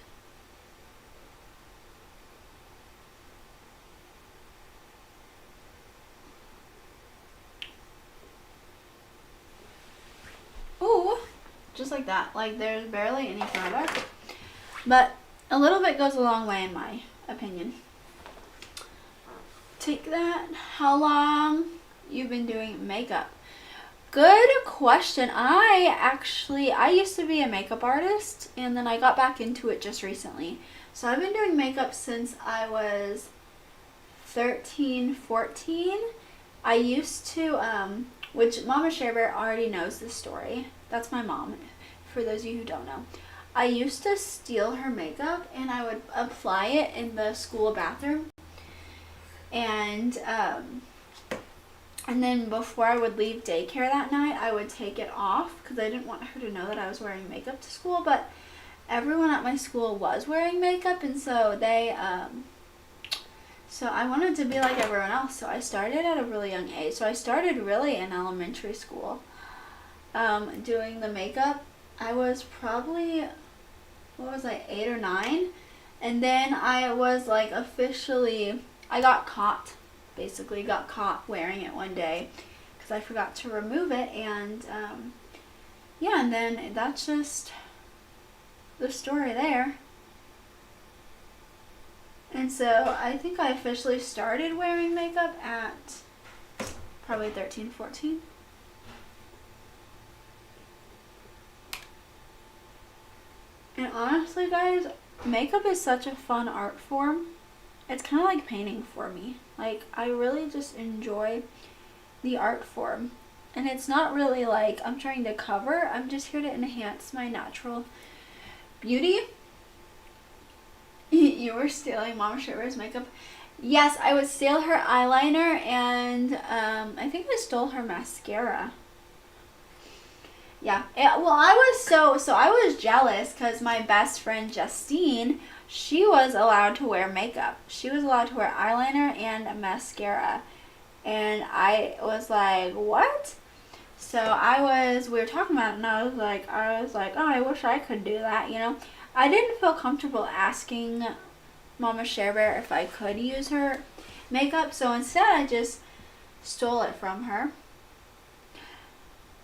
Ooh, just like that. Like there's barely any product, but a little bit goes a long way in my opinion. Take that. How long you've been doing makeup? Good question. I used to be a makeup artist and then I got back into it just recently. So I've been doing makeup since I was 13, 14. I used to, which Mama Sharebear already knows this story. That's my mom, for those of you who don't know. I used to steal her makeup and I would apply it in the school bathroom. And then before I would leave daycare that night, I would take it off because I didn't want her to know that I was wearing makeup to school. But everyone at my school was wearing makeup, and so so I wanted to be like everyone else. So I started at a really young age. So I started really in elementary school doing the makeup. I was probably, 8 or 9? And then I was like officially, I got caught wearing it one day because I forgot to remove it. And yeah, and then that's just the story there. And so I think I officially started wearing makeup at probably 13, 14. And honestly, guys, makeup is such a fun art form. It's kind of like painting for me. Like, I really just enjoy the art form. And it's not really like I'm trying to cover. I'm just here to enhance my natural beauty. You were stealing Mama Sharebear's makeup. Yes, I would steal her eyeliner, and I think I stole her mascara. Yeah, well, I was jealous because my best friend Justine, she was allowed to wear makeup. She was allowed to wear eyeliner and mascara. And I was like, what? So we were talking about it, and I was like, oh, I wish I could do that, you know. I didn't feel comfortable asking Mama Share Bear if I could use her makeup, so instead I just stole it from her.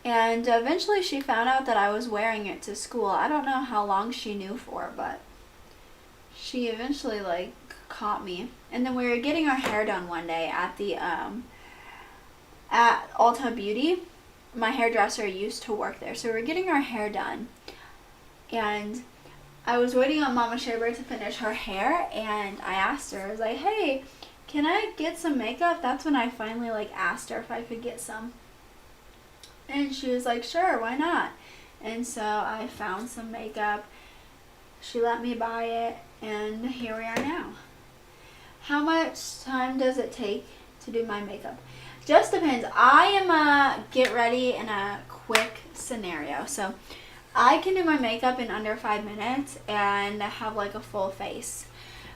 And eventually she found out that I was wearing it to school. I don't know how long she knew for, but she eventually like caught me. And then we were getting our hair done one day at the at Ulta Beauty. My hairdresser used to work there, so we were getting our hair done. And I was waiting on Mama Share Bear to finish her hair, and I asked her, I was like, hey, can I get some makeup? That's when I finally like asked her if I could get some. And she was like, sure, why not? And so I found some makeup. She let me buy it, and here we are now. How much time does it take to do my makeup? Just depends. I am a get ready in a quick scenario. So I can do my makeup in under 5 minutes and have like a full face.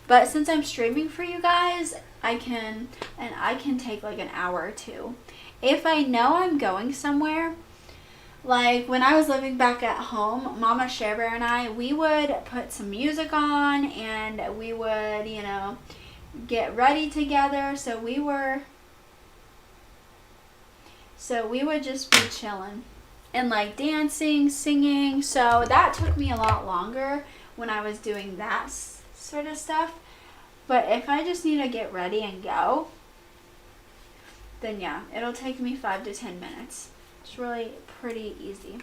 But since I'm streaming for you guys, I can take like an hour or two. If I know I'm going somewhere, like when I was living back at home, Mama Share Bear and I, we would put some music on and we would, you know, get ready together. So we would just be chilling and like dancing, singing. So that took me a lot longer when I was doing that sort of stuff. But if I just need to get ready and go, then yeah, it'll take me 5 to 10 minutes. It's really pretty easy.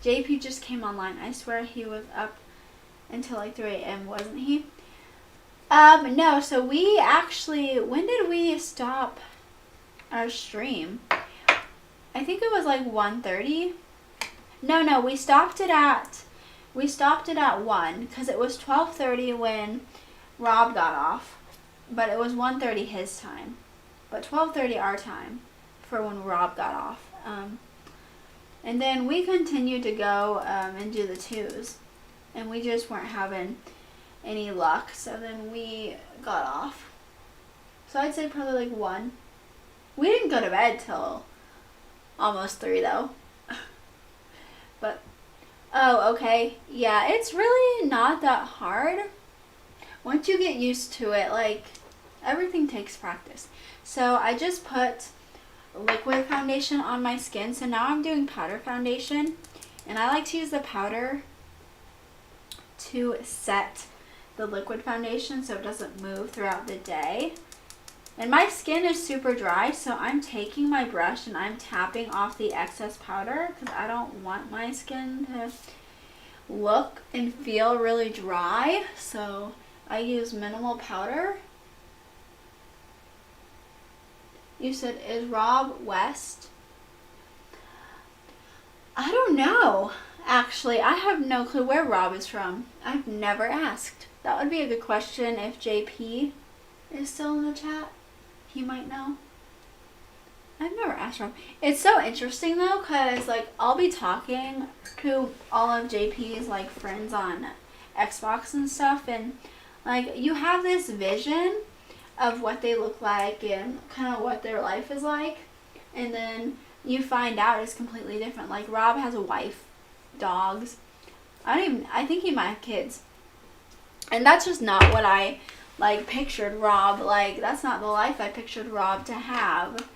JP just came online. I swear he was up until like 3 a.m., wasn't he? No, so we actually, when did we stop our stream? I think it was like 1:30. No, we stopped it at 1 because it was 12:30 when Rob got off, but it was 1:30 his time, but 12:30 our time for when Rob got off. And then we continued to go and do the 2s, and we just weren't having any luck, so then we got off. So I'd say probably like 1. We didn't go to bed till almost 3 though. But, oh, okay. Yeah, it's really not that hard. Once you get used to it, like, everything takes practice. So I just put liquid foundation on my skin. So now I'm doing powder foundation. And I like to use the powder to set the liquid foundation so it doesn't move throughout the day. And my skin is super dry, so I'm taking my brush and I'm tapping off the excess powder because I don't want my skin to look and feel really dry. So I use minimal powder. You said, is Rob West? I don't know. Actually, I have no clue where Rob is from. I've never asked. That would be a good question if JP is still in the chat. He might know. I've never asked Rob. It's so interesting though, because like I'll be talking to all of JP's like friends on Xbox and stuff, and like you have this vision of what they look like and kind of what their life is like, and then you find out it's completely different. Like Rob has a wife, dogs. I think he might have kids. And that's just not what I like pictured Rob, like that's not the life I pictured Rob to have.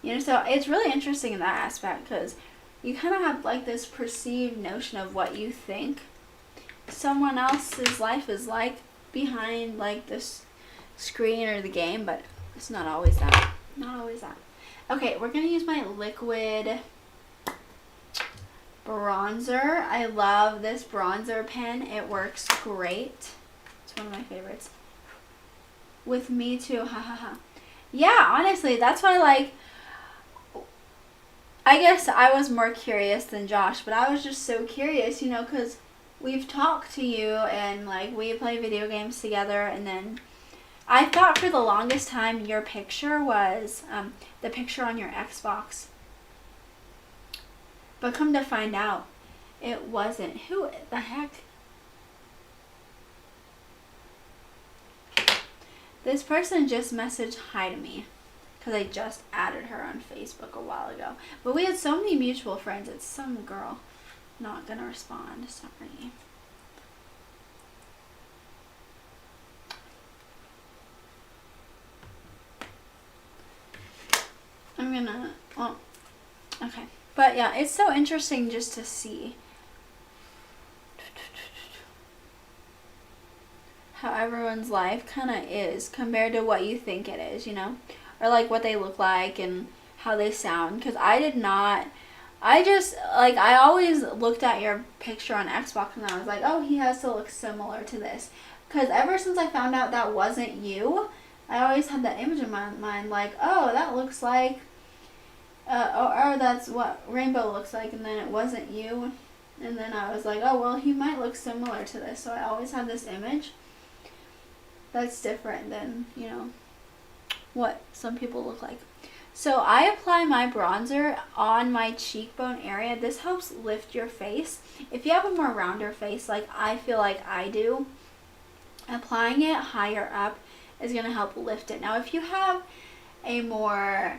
You know, so it's really interesting in that aspect because you kind of have like this perceived notion of what you think someone else's life is like behind like this screen or the game, but it's not always that. Not always that. Okay, we're gonna use my liquid bronzer. I love this bronzer pen. It works great. It's one of my favorites. With me too, ha ha ha. Yeah, honestly, that's why like, I guess I was more curious than Josh, but I was just so curious, you know, because we've talked to you and like we play video games together, and then I thought for the longest time your picture was the picture on your Xbox. But come to find out, it wasn't. Who the heck? This person just messaged hi to me. because I just added her on Facebook a while ago. But we had so many mutual friends. It's some girl. Not gonna respond. Sorry. I'm gonna, well, okay. But yeah, it's so interesting just to see how everyone's life kind of is compared to what you think it is, you know? Or like what they look like and how they sound. Because I did not, I just, like, I always looked at your picture on Xbox and I was like, oh, he has to look similar to this. Because ever since I found out that wasn't you, I always had that image in my mind, like, oh, that looks like, or that's what Rainbow looks like, and then it wasn't you. And then I was like, oh, well, he might look similar to this. So I always had this image that's different than, you know, what some people look like. So I apply my bronzer on my cheekbone area. This helps lift your face. If you have a more rounder face, like I feel like I do, applying it higher up is going to help lift it. Now, if you have a more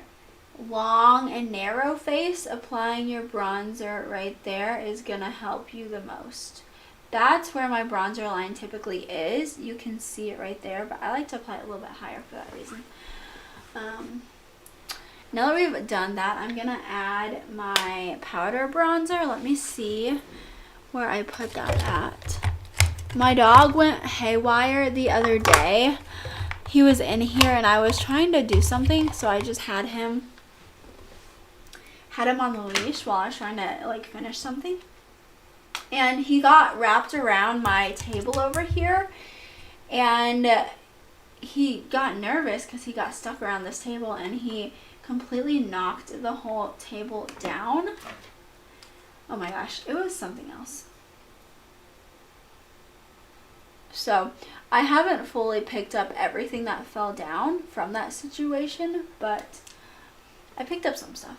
long and narrow face, applying your bronzer right there is going to help you the most. That's where my bronzer line typically is. You can see it right there, but I like to apply it a little bit higher for that reason. Now that we've done that, I'm going to add my powder bronzer. Let me see where I put that at. My dog went haywire the other day. He was in here and I was trying to do something, so I just had him on the leash while I was trying to like finish something. And he got wrapped around my table over here and he got nervous because he got stuck around this table and he completely knocked the whole table down. Oh my gosh, it was something else. So I haven't fully picked up everything that fell down from that situation, but I picked up some stuff.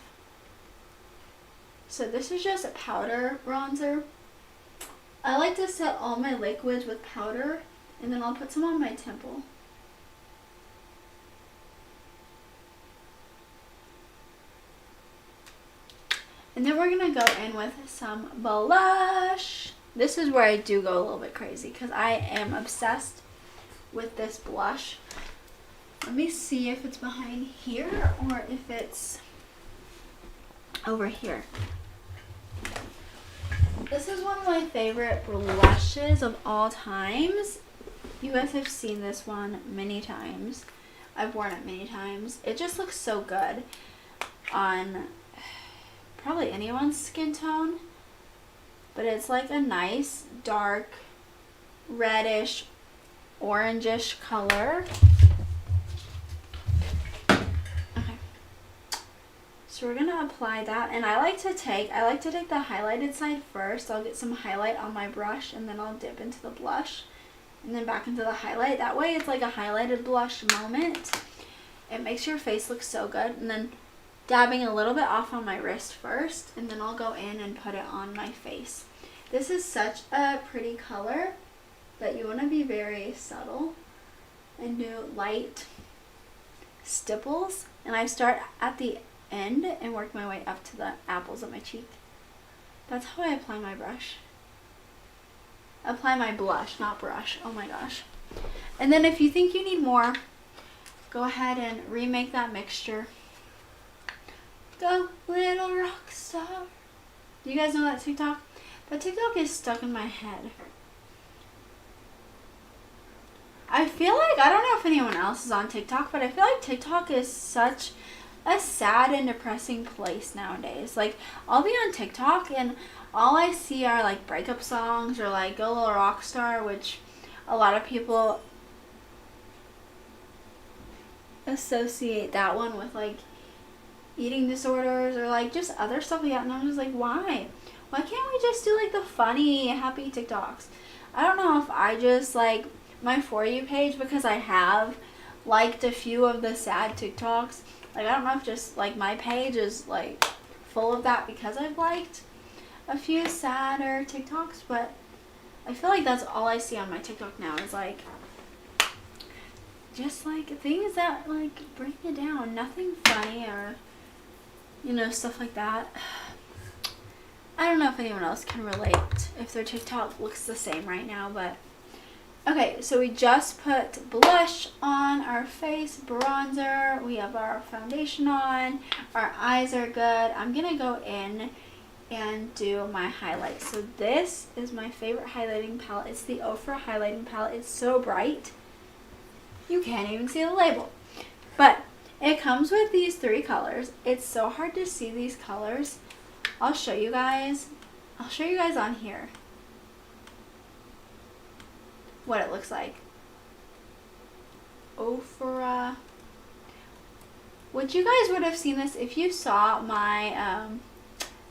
So this is just a powder bronzer. I like to set all my liquids with powder and then I'll put some on my temple. And then we're going to go in with some blush. This is where I do go a little bit crazy because I am obsessed with this blush. Let me see if it's behind here or if it's over here. This is one of my favorite blushes of all times. You guys have seen this one many times. I've worn it many times. It just looks so good on probably anyone's skin tone. But it's like a nice dark reddish orangish color. Okay. So we're gonna apply that, and I like to take the highlighted side first. I'll get some highlight on my brush and then I'll dip into the blush and then back into the highlight. That way it's like a highlighted blush moment. It makes your face look so good. And then dabbing a little bit off on my wrist first, and then I'll go in and put it on my face. This is such a pretty color, but you want to be very subtle and do light stipples. And I start at the end and work my way up to the apples of my cheek. That's how I apply my brush. Apply my blush, not brush. Oh my gosh. And then if you think you need more, go ahead and remake that mixture. Go little rock star. Do you guys know that TikTok? That TikTok is stuck in my head. I feel like, I don't know if anyone else is on TikTok, but I feel like TikTok is such a sad and depressing place nowadays. Like, I'll be on TikTok and all I see are like breakup songs or like Go Little Rock Star, which a lot of people associate that one with like eating disorders or like just other stuff like that, and I'm just like, why can't we just do like the funny happy TikToks? I don't know if I just like my For You page because I have liked a few of the sad TikToks. Like, I don't know if just like my page is like full of that because I've liked a few sadder TikToks, but I feel like that's all I see on my TikTok now is like just like things that like bring it down. Nothing funny or, you know, stuff like that. I don't know if anyone else can relate, if their TikTok looks the same right now, but okay, so we just put blush on our face, bronzer, we have our foundation on, our eyes are good. I'm gonna go in and do my highlights. So this is my favorite highlighting palette. It's the Ofra highlighting palette. It's so bright you can't even see the label, but it comes with these 3 colors. It's so hard to see these colors. I'll show you guys on here what it looks like. Ofra, which you guys would have seen this if you saw my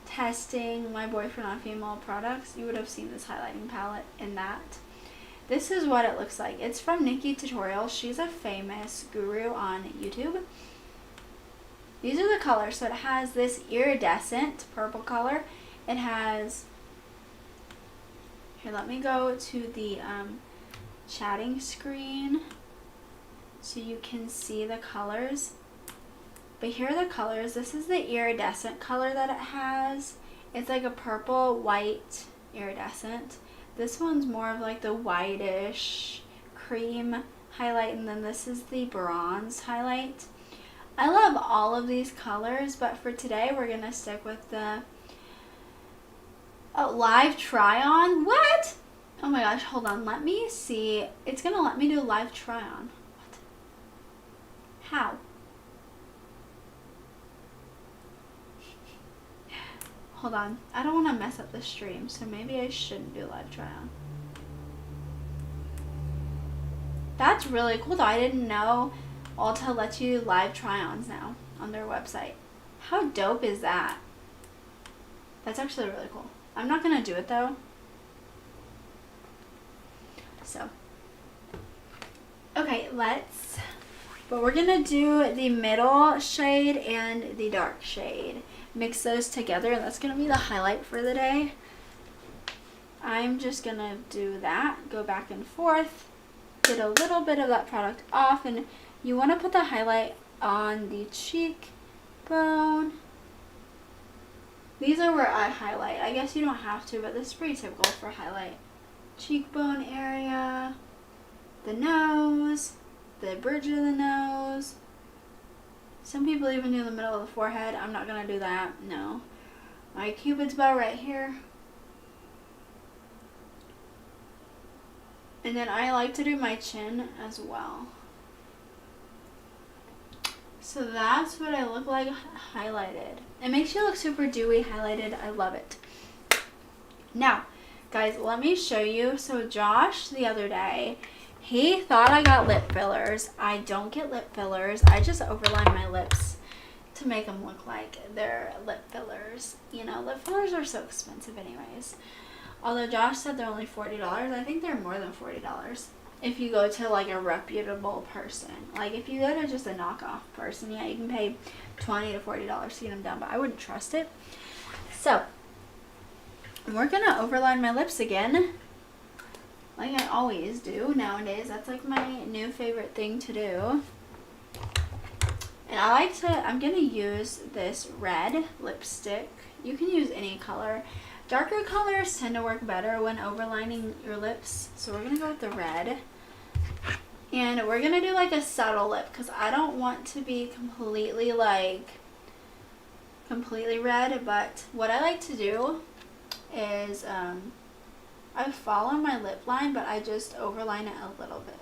testing my boyfriend on female products. You would have seen this highlighting palette in that. This is what it looks like. It's from Nikki Tutorial. She's a famous guru on YouTube. These are the colors. So it has this iridescent purple color. It has, here, let me go to the chatting screen so you can see the colors. But here are the colors. This is the iridescent color that it has. It's like a purple, white, iridescent. This one's more of like the whitish cream highlight, and then this is the bronze highlight. I love all of these colors, but for today we're going to stick with the live try on. What? Oh my gosh, hold on. Let me see. It's going to let me do live try on. What? How? Hold on. I don't want to mess up the stream, so maybe I shouldn't do live try on. That's really cool though. I didn't know Ulta lets you live try-ons now on their website. How dope is that? That's actually really cool. I'm not going to do it though. So, okay, but we're going to do the middle shade and the dark shade. Mix those together, and that's going to be the highlight for the day. I'm just going to do that, go back and forth, get a little bit of that product off, and you want to put the highlight on the cheekbone. These are where I highlight. I guess you don't have to, but this is pretty typical for highlight. Cheekbone area, the nose, the bridge of the nose. Some people even do the middle of the forehead. I'm not going to do that. No. My cupid's bow right here. And then I like to do my chin as well. So that's what I look like highlighted. It makes you look super dewy highlighted. I love it. Now, guys, let me show you. So Josh, the other day, he thought I got lip fillers. I don't get lip fillers. I just overline my lips to make them look like they're lip fillers. You know, lip fillers are so expensive anyways. Although Josh said they're only $40. I think they're more than $40 if you go to like a reputable person. Like if you go to just a knockoff person, yeah, you can pay $20 to $40 to get them done, but I wouldn't trust it. So we're gonna overline my lips again, like I always do nowadays. That's like my new favorite thing to do. And I'm gonna use this red lipstick. You can use any color. Darker colors tend to work better when overlining your lips, so we're gonna go with the red. And we're gonna do like a subtle lip because I don't want to be completely red, but what I like to do is I follow my lip line, but I just overline it a little bit.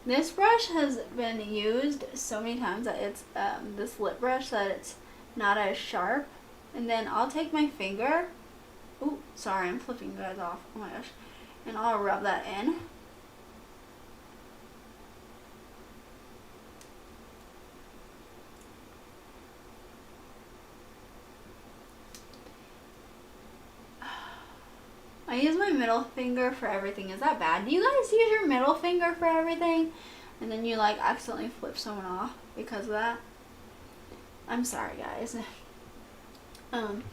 This brush has been used so many times that it's this lip brush that it's not as sharp. And then I'll take my finger. Ooh, sorry, I'm flipping you guys off. Oh my gosh. And I'll rub that in. I use my middle finger for everything. Is that bad? Do you guys use your middle finger for everything? And then you like accidentally flip someone off because of that? I'm sorry, guys. Ooh.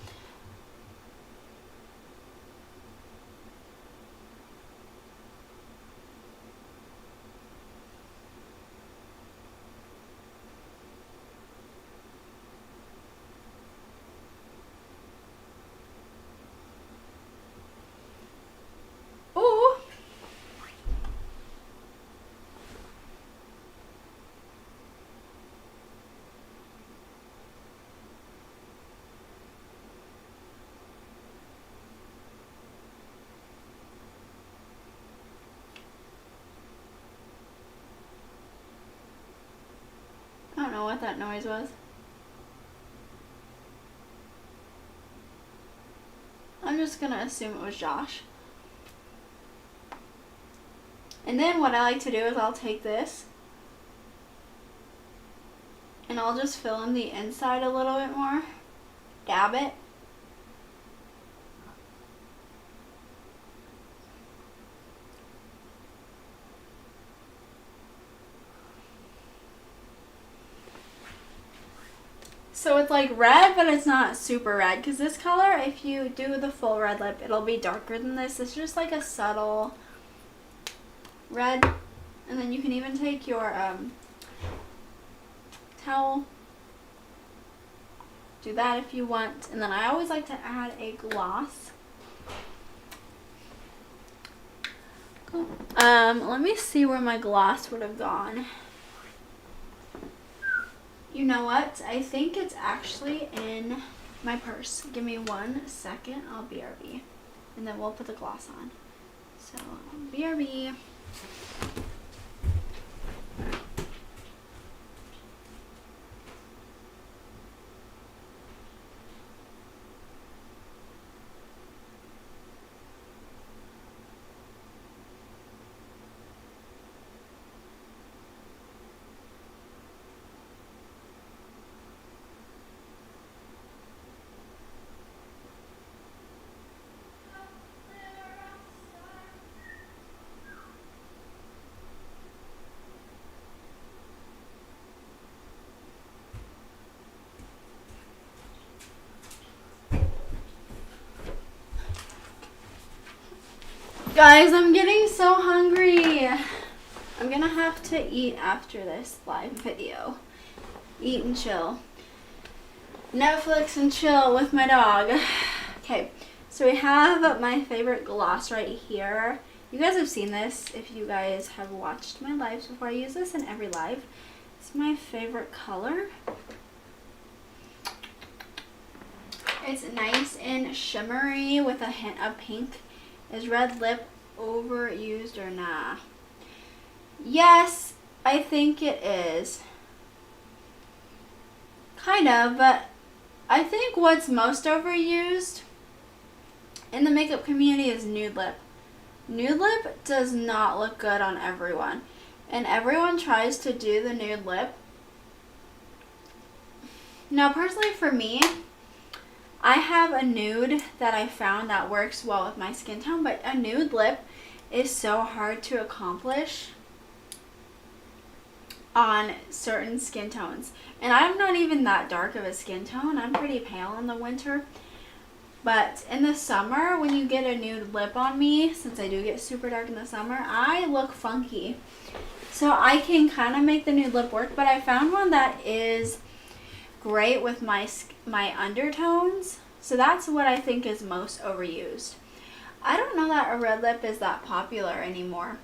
I don't know what that noise was. I'm just gonna assume it was Josh. And then what I like to do is I'll take this and I'll just fill in the inside a little bit more. Dab it. So it's like red, but it's not super red. Because this color, if you do the full red lip, it'll be darker than this. It's just like a subtle red. And then you can even take your towel. Do that if you want. And then I always like to add a gloss. Let me see where my gloss would have gone. You know what? I think it's actually in my purse. Give me 1 second. I'll BRB. And then we'll put the gloss on. So, BRB. Guys, I'm getting so hungry. I'm gonna have to eat after this live video. Eat and chill. Netflix and chill with my dog. Okay, so we have my favorite gloss right here. You guys have seen this if you guys have watched my lives before. I use this in every live. It's my favorite color. It's nice and shimmery with a hint of pink. Is red lip overused or nah? Yes, I think it is. Kind of, but I think what's most overused in the makeup community is Nude Lip. Nude Lip does not look good on everyone. And everyone tries to do the Nude Lip. Now, personally for me, I have a nude that I found that works well with my skin tone, but a nude lip is so hard to accomplish on certain skin tones. And I'm not even that dark of a skin tone. I'm pretty pale in the winter. But in the summer, when you get a nude lip on me, since I do get super dark in the summer, I look funky. So I can kind of make the nude lip work, but I found one that is great with my undertones. So that's what I think is most overused. I don't know that a red lip is that popular anymore.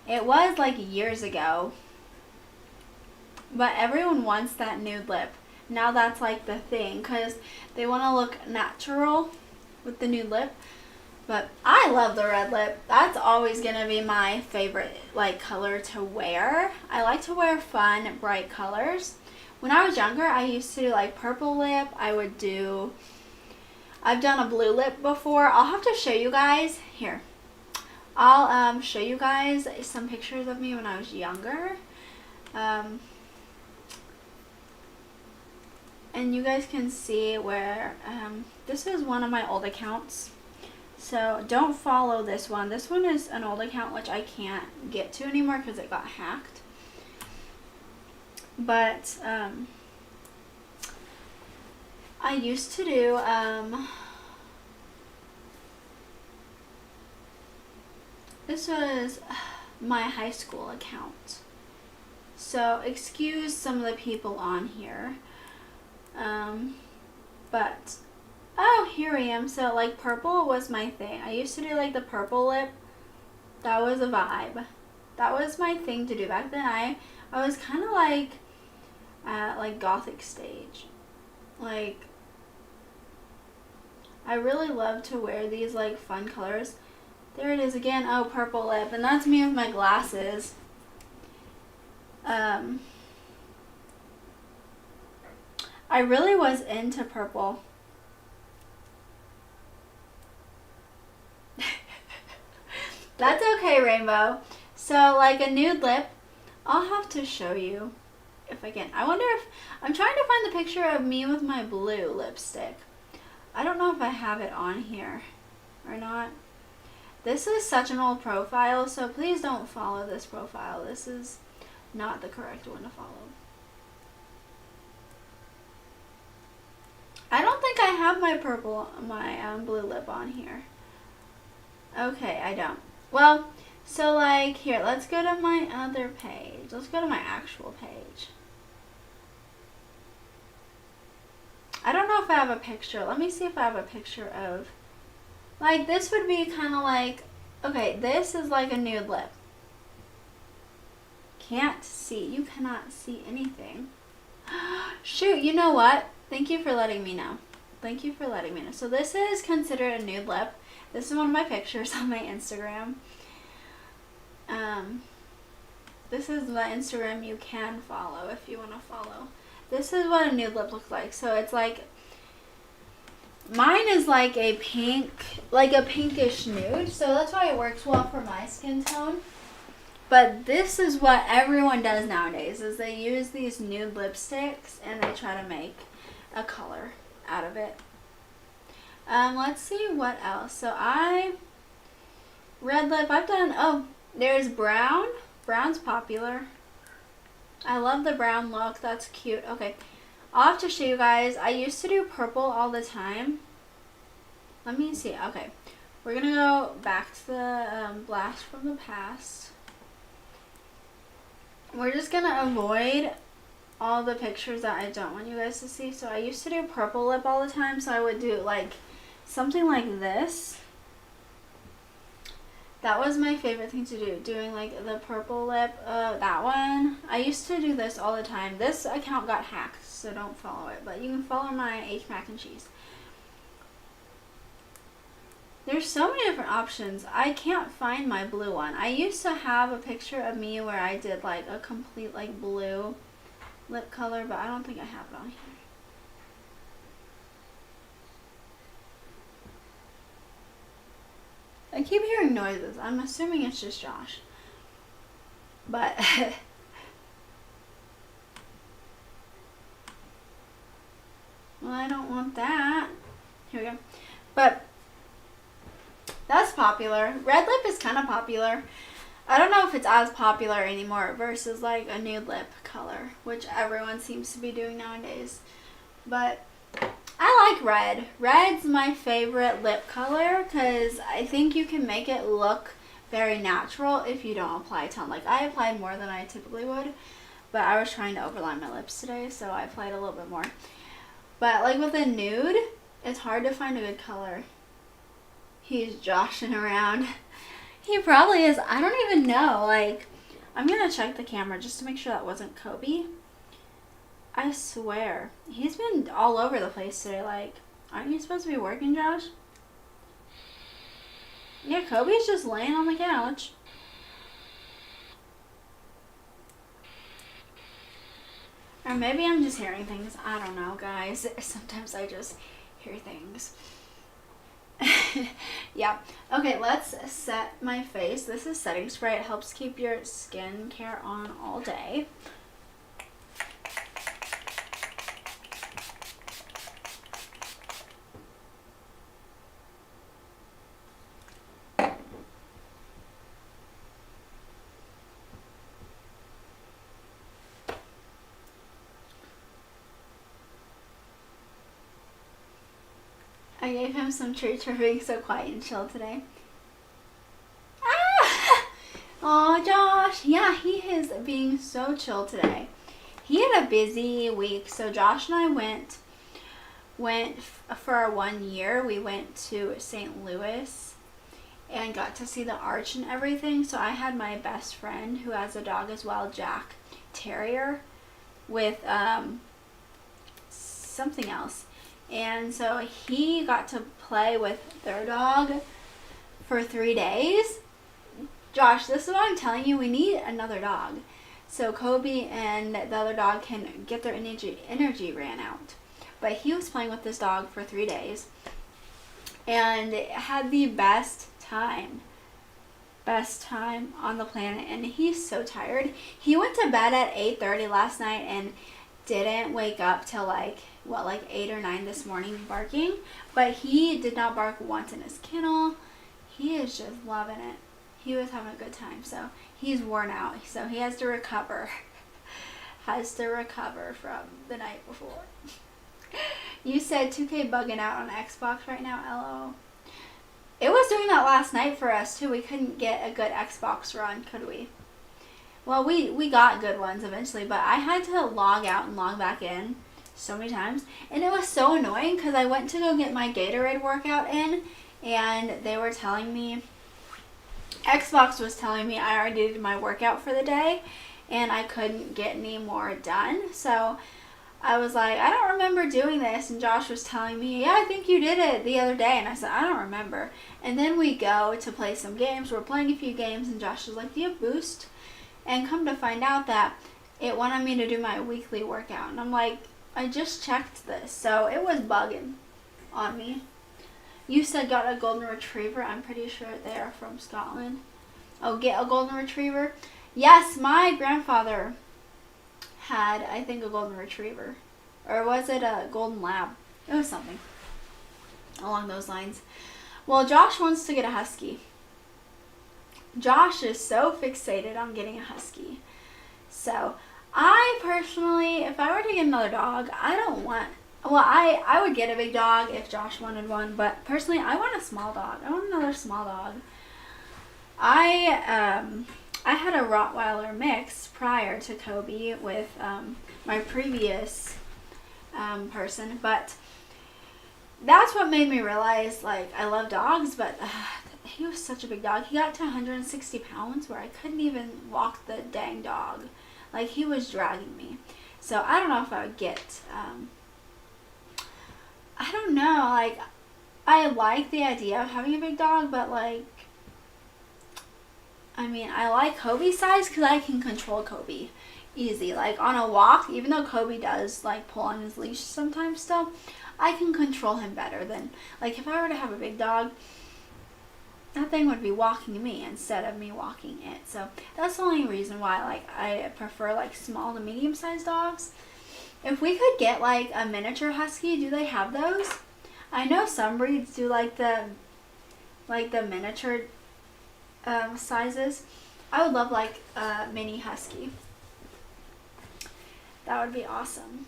It was like years ago. But everyone wants that nude lip. Now that's like the thing because they want to look natural with the nude lip. But I love the red lip. That's always going to be my favorite like color to wear. I like to wear fun, bright colors. When I was younger, I used to do like purple lip. I've done a blue lip before. I'll have to show you guys. Here. I'll show you guys some pictures of me when I was younger. And you guys can see where, this is one of my old accounts. So don't follow this one. This one is an old account which I can't get to anymore because it got hacked. But I used to do this was my high school account. So excuse some of the people on here. But oh, here I am. So like purple was my thing. I used to do like the purple lip. That was a vibe. That was my thing to do back then. I was kind of like at like gothic stage. Like I really love to wear these like fun colors. There it is again. Oh, purple lip. And that's me with my glasses. I really was into purple. That's okay, Rainbow. So like a nude lip, I'll have to show you if I can. I wonder if, I'm trying to find the picture of me with my blue lipstick. I don't know if I have it on here or not. This is such an old profile, so please don't follow this profile. This is not the correct one to follow. I don't think I have my blue lip on here. Okay, I don't. Well, so like here, let's go to my other page. Let's go to my actual page. I don't know if I have a picture. Let me see if I have a picture of, like this would be kind of like, okay, this is like a nude lip. Can't see. You cannot see anything. Shoot, you know what? Thank you for letting me know. Thank you for letting me know. So this is considered a nude lip. This is one of my pictures on my Instagram. This is the Instagram you can follow if you want to follow. This is what a nude lip looks like. So it's like, mine is like a pink, like a pinkish nude. So that's why it works well for my skin tone. But this is what everyone does nowadays, is they use these nude lipsticks and they try to make a color out of it. Let's see what else. So red lip, I've done, oh, there's brown. Brown's popular. I love the brown look. That's cute. Okay, I'll have to show you guys. I used to do purple all the time. Let me see. Okay, we're gonna go back to the blast from the past. We're just gonna avoid all the pictures that I don't want you guys to see. So I used to do purple lip all the time. So I would do like something like this. That was my favorite thing to do, doing like the purple lip, that one. I used to do this all the time. This account got hacked, so don't follow it. But you can follow my H Mac and Cheese. There's so many different options. I can't find my blue one. I used to have a picture of me where I did like a complete like blue lip color, but I don't think I have it on here. I keep hearing noises. I'm assuming it's just Josh. But well, I don't want that. Here we go. But that's popular. Red lip is kind of popular. I don't know if it's as popular anymore versus like a nude lip color, which everyone seems to be doing nowadays. But I like red. Red's my favorite lip color because I think you can make it look very natural if you don't apply a ton. Like I applied more than I typically would, but I was trying to overline my lips today, so I applied a little bit more. But like with a nude, it's hard to find a good color. He's joshing around. He probably is. I don't even know. Like, I'm going to check the camera just to make sure that wasn't Kobe. I swear. He's been all over the place today. Like, aren't you supposed to be working, Josh? Yeah, Kobe's just laying on the couch. Or maybe I'm just hearing things. I don't know, guys. Sometimes I just hear things. Yeah. Okay, let's set my face. This is setting spray. It helps keep your skincare on all day. I gave him some treats for being so quiet and chill today. Ah! Oh, Josh. Yeah, he is being so chill today. He had a busy week. So Josh and I went for our 1 year. We went to St. Louis and got to see the arch and everything. So I had my best friend who has a dog as well, Jack Terrier, with something else. And so he got to play with their dog for 3 days. Josh, this is what I'm telling you. We need another dog. So Kobe and the other dog can get their energy ran out. But he was playing with this dog for 3 days and had the best time on the planet. And he's so tired. He went to bed at 8:30 last night and didn't wake up till like 8 or 9 this morning barking. But he did not bark once in his kennel. He is just loving it. He was having a good time. So he's worn out. So he has to recover. From the night before. You said 2K bugging out on Xbox right now, LOL. It was doing that last night for us too. We couldn't get a good Xbox run, could we? Well, we got good ones eventually, but I had to log out and log back in so many times. And it was so annoying because I went to go get my Gatorade workout in, and they were telling me, Xbox was telling me I already did my workout for the day, and I couldn't get any more done. So I was like, I don't remember doing this. And Josh was telling me, yeah, I think you did it the other day. And I said, I don't remember. And then we go to play some games. We're playing a few games, and Josh was like, do you have Boost? And come to find out that it wanted me to do my weekly workout. And I'm like, I just checked this. So it was bugging on me. You said got a golden retriever. I'm pretty sure they are from Scotland. Oh, get a golden retriever? Yes, my grandfather had, I think, a golden retriever. Or was it a golden lab? It was something along those lines. Well, Josh wants to get a husky. Josh is so fixated on getting a husky. So I personally, if I were to get another dog, I would get a big dog if Josh wanted one, but personally I want a small dog. I want another small dog. I had a Rottweiler mix prior to Kobe with my previous person, but that's what made me realize, like, I love dogs, but he was such a big dog. He got to 160 pounds where I couldn't even walk the dang dog. Like, he was dragging me. So I don't know if I would get, I don't know, like, I like the idea of having a big dog, but, like, I mean, I like Kobe's size because I can control Kobe easy. Like, on a walk, even though Kobe does, like, pull on his leash sometimes still, I can control him better than, like, if I were to have a big dog, that thing would be walking me instead of me walking it. So that's the only reason why, like, I prefer, like, small to medium-sized dogs. If we could get, like, a miniature husky, do they have those? I know some breeds do, like the miniature sizes. I would love, like, a mini husky. That would be awesome.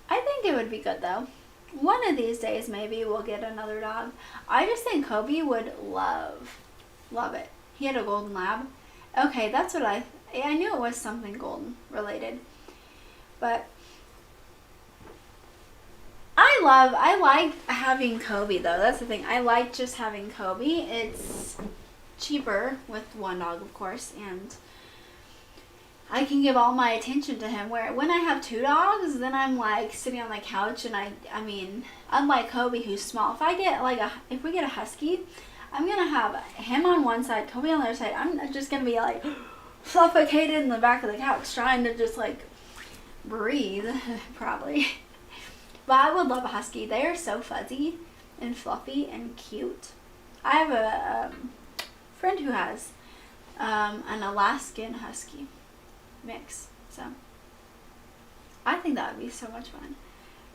I think it would be good, though. One of these days, maybe we'll get another dog. I just think Kobe would love it. He had a golden lab. Okay, that's what I knew it was something golden related. But I like having Kobe, though. That's the thing. I like just having Kobe. It's cheaper with one dog, of course, and I can give all my attention to him, where when I have two dogs, then I'm like sitting on the couch, and I mean, unlike Kobe, who's small, if we get a husky, I'm gonna have him on one side, Kobe on the other side. I'm just gonna be like suffocated in the back of the couch trying to just like breathe, probably. But I would love a husky. They are so fuzzy and fluffy and cute. I have a friend who has an Alaskan husky mix, so I think that would be so much fun.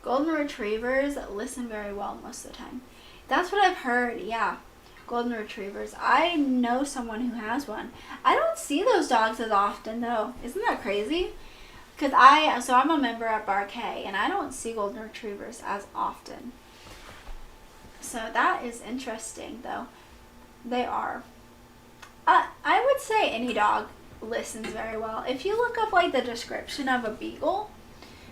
Golden retrievers listen very well most of the time. That's what I've heard. Yeah, golden retrievers. I know someone who has one. I don't see those dogs as often, though. Isn't that crazy? Because I'm a member at Bar K, and I don't see golden retrievers as often. So that is interesting, though. They are. I would say any dog listens very well. If you look up like the description of a beagle,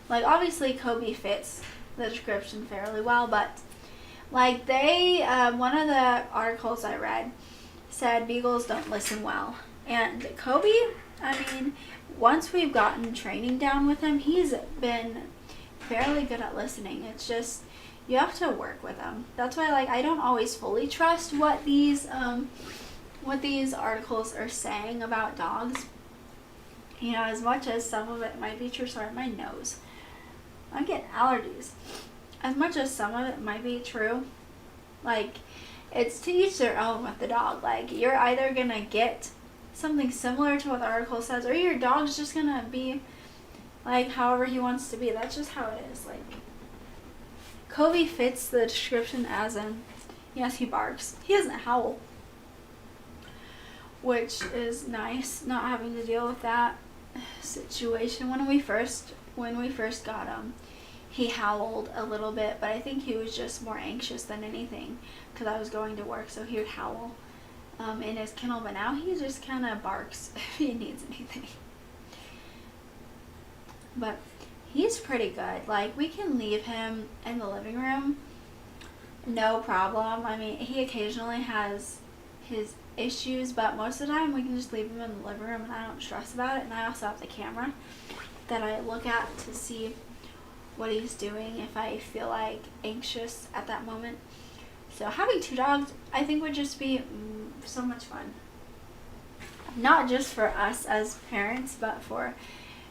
like obviously Kobe fits the description fairly well, but like they, one of the articles I read said beagles don't listen well. And Kobe, I mean, once we've gotten training down with him, he's been fairly good at listening. It's just, you have to work with him. That's why, like, I don't always fully trust what these articles are saying about dogs. You know, as much as some of it might be true. Sorry, my nose. I get allergies. As much as some of it might be true, like, it's to each their own with the dog. Like, you're either gonna get something similar to what the article says, or your dog's just gonna be like however he wants to be. That's just how it is. Like, Kobe fits the description as in, yes, he barks. He doesn't howl, which is nice, not having to deal with that situation. When we first got him, he howled a little bit, but I think he was just more anxious than anything because I was going to work, so he would howl in his kennel. But now he just kind of barks if he needs anything. But he's pretty good. Like, we can leave him in the living room, no problem. I mean, he occasionally has his issues, but most of the time we can just leave him in the living room and I don't stress about it. And I also have the camera that I look at to see what he's doing if I feel like anxious at that moment. So having two dogs, I think, would just be so much fun. Not just for us as parents, but for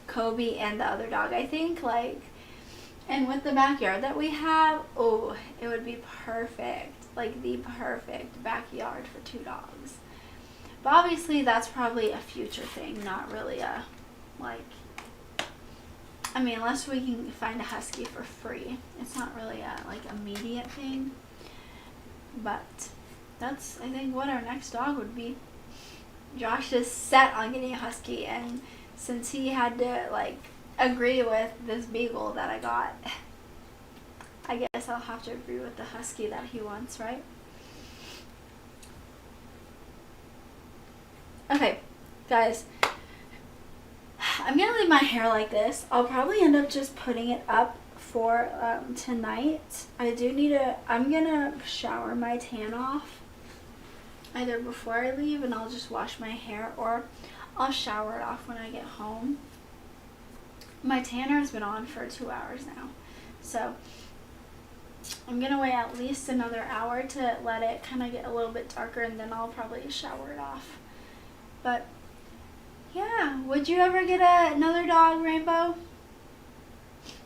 Kobe and the other dog, I think. Like, and with the backyard that we have, oh, it would be perfect. Like, the perfect backyard for two dogs. But obviously that's probably a future thing, not really a, like, I mean, unless we can find a husky for free. It's not really a, like, immediate thing. But that's, I think, what our next dog would be. Josh is set on getting a husky, and since he had to, like, agree with this beagle that I got, I guess I'll have to agree with the husky that he wants, right? Okay, guys, I'm gonna leave my hair like this. I'll probably end up just putting it up for tonight. I'm gonna shower my tan off either before I leave and I'll just wash my hair, or I'll shower it off when I get home. My tanner has been on for 2 hours now, so I'm gonna wait at least another hour to let it kind of get a little bit darker, and then I'll probably shower it off. But yeah, would you ever get another dog, Rainbow?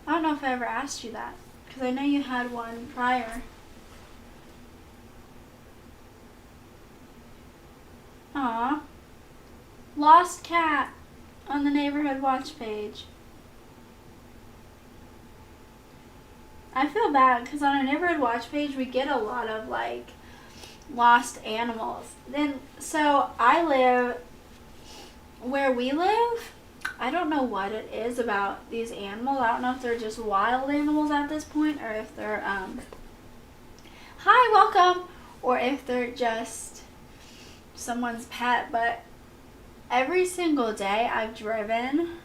I don't know if I ever asked you that, because I know you had one prior. Aw. Lost cat on the neighborhood watch page. I feel bad because on our neighborhood watch page we get a lot of, like, lost animals. So I live where we live. I don't know what it is about these animals. I don't know if they're just wild animals at this point, or if they're hi, welcome, or if they're just someone's pet. But every single day I've driven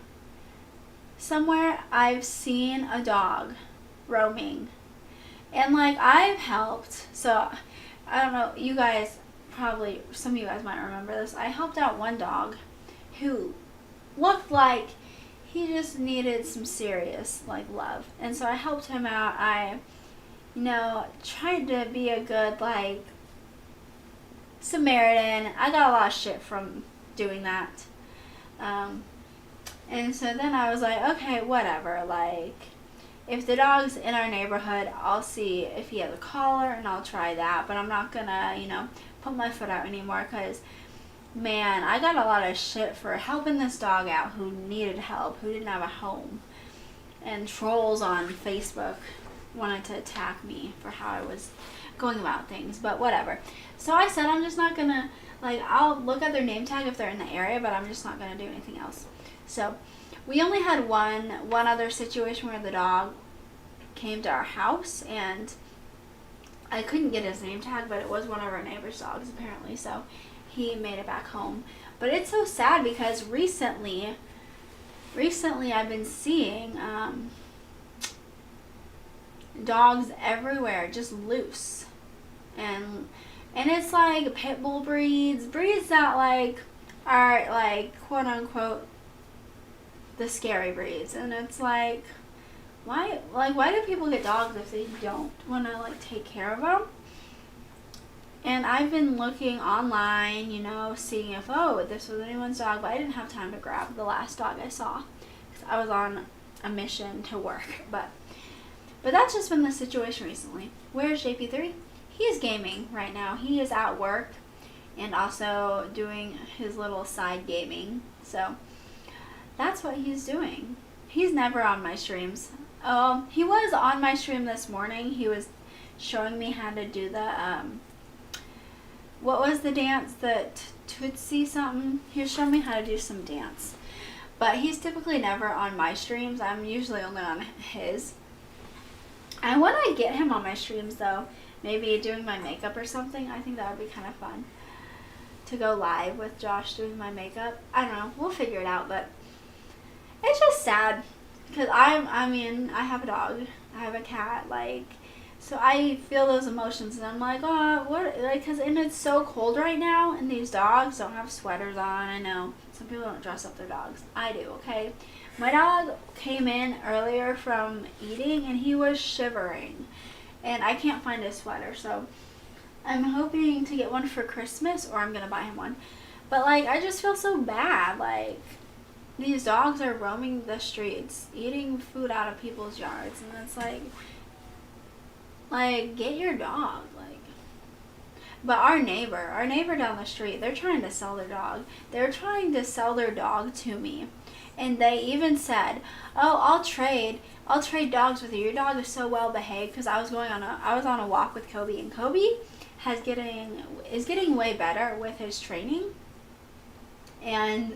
somewhere, I've seen a dog roaming. And, like, I've helped. So I don't know, you guys probably, some of you guys might remember this. I helped out one dog who looked like he just needed some serious, like, love. And so I helped him out. I, tried to be a good, like, Samaritan. I got a lot of shit from doing that. And so then I was like, okay, whatever. Like, if the dog's in our neighborhood, I'll see if he has a collar and I'll try that. But I'm not gonna, put my foot out anymore, because, man, I got a lot of shit for helping this dog out who needed help, who didn't have a home. And trolls on Facebook wanted to attack me for how I was going about things, but whatever. So I said I'm just not gonna, like, I'll look at their name tag if they're in the area, but I'm just not gonna do anything else. So we only had one other situation where the dog came to our house, and I couldn't get his name tag, but it was one of our neighbor's dogs apparently, so he made it back home. But it's so sad because recently I've been seeing dogs everywhere just loose, and it's like pit bull breeds that like are like quote unquote the scary breeds, and it's like why do people get dogs if they don't want to like take care of them? And I've been looking online, you know, seeing if this was anyone's dog, but I didn't have time to grab the last dog I saw because I was on a mission to work. But that's just been the situation recently. Where's JP3? He is gaming right now. He is at work and also doing his little side gaming. So that's what he's doing. He's never on my streams. He was on my stream this morning. He was showing me how to do the what was the dance, the Tootsie something? He was showing me how to do some dance. But he's typically never on my streams. I'm usually only on his. And when I get him on my streams though, maybe doing my makeup or something, I think that would be kind of fun. To go live with Josh doing my makeup. I don't know. We'll figure it out, but it's just sad. Because I have a dog. I have a cat, like, so I feel those emotions, and I'm like, oh, what, like, and it's so cold right now, and these dogs don't have sweaters on. I know some people don't dress up their dogs. I do, okay? My dog came in earlier from eating, and he was shivering, and I can't find a sweater, so I'm hoping to get one for Christmas, or I'm going to buy him one. But, like, I just feel so bad, like, these dogs are roaming the streets, eating food out of people's yards, and it's like, get your dog, like. But our neighbor down the street, they're trying to sell their dog. They're trying to sell their dog to me, and they even said, "Oh, I'll trade dogs with you. Your dog is so well behaved." Because I was on a walk with Kobe, and Kobe is getting way better with his training, and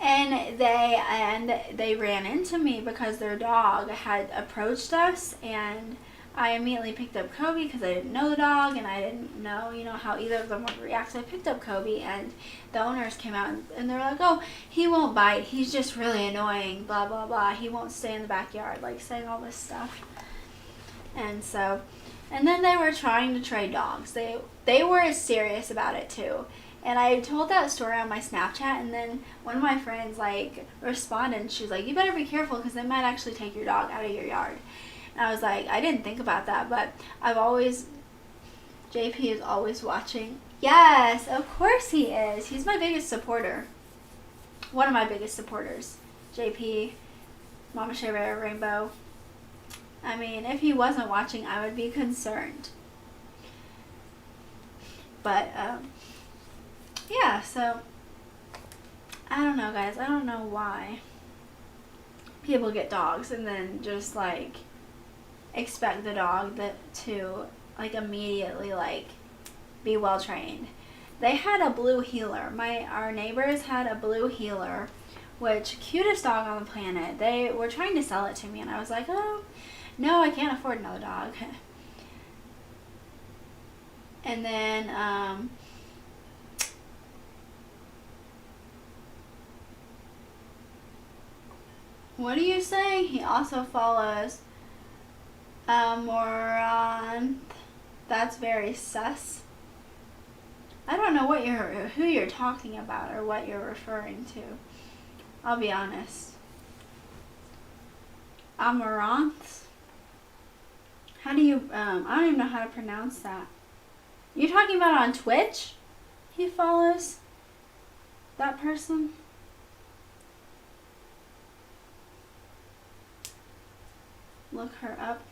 they ran into me because their dog had approached us, and I immediately picked up Kobe because I didn't know the dog and I didn't know, how either of them would react. So I picked up Kobe, and the owners came out and they're like, "Oh, he won't bite. He's just really annoying, blah, blah, blah. He won't stay in the backyard," like saying all this stuff. And then they were trying to trade dogs. They were serious about it too. And I told that story on my Snapchat, and then one of my friends like responded, and she was like, "You better be careful because they might actually take your dog out of your yard." And I was like, I didn't think about that, but JP is always watching. Yes, of course he is. He's my biggest supporter. One of my biggest supporters. JP, Mama Shea Bear, Rainbow. I mean, if he wasn't watching, I would be concerned. But, yeah, so, I don't know, guys. I don't know why people get dogs and then just, like, expect the dog to, like, immediately, like, be well trained. They had a blue heeler. Our neighbors had a blue heeler, which, cutest dog on the planet. They were trying to sell it to me, and I was like, oh, no, I can't afford another dog. And then, what do you say? He also follows Moron. That's very sus. I don't know who you're talking about or what you're referring to. I'll be honest. Amaranth? How do you, I don't even know how to pronounce that. You're talking about on Twitch? He follows that person? Look her up.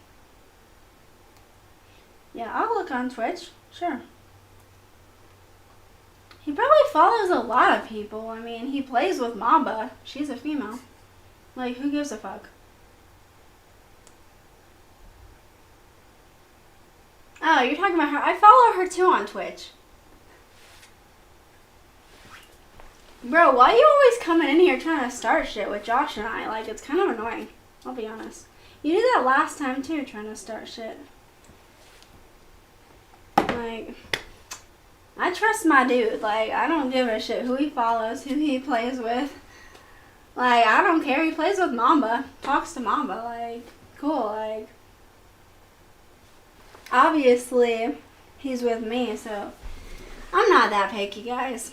Yeah, I'll look on Twitch. Sure. He probably follows a lot of people. I mean, he plays with Mamba. She's a female. Like, who gives a fuck? Oh, you're talking about her. I follow her too on Twitch. Bro, why are you always coming in here trying to start shit with Josh and I? Like, it's kind of annoying. I'll be honest. You did that last time too, trying to start shit. Like, I trust my dude. Like, I don't give a shit who he follows, who he plays with. Like, I don't care. He plays with Mamba. Talks to Mamba. Like, cool. Like, obviously, he's with me, so I'm not that picky, guys.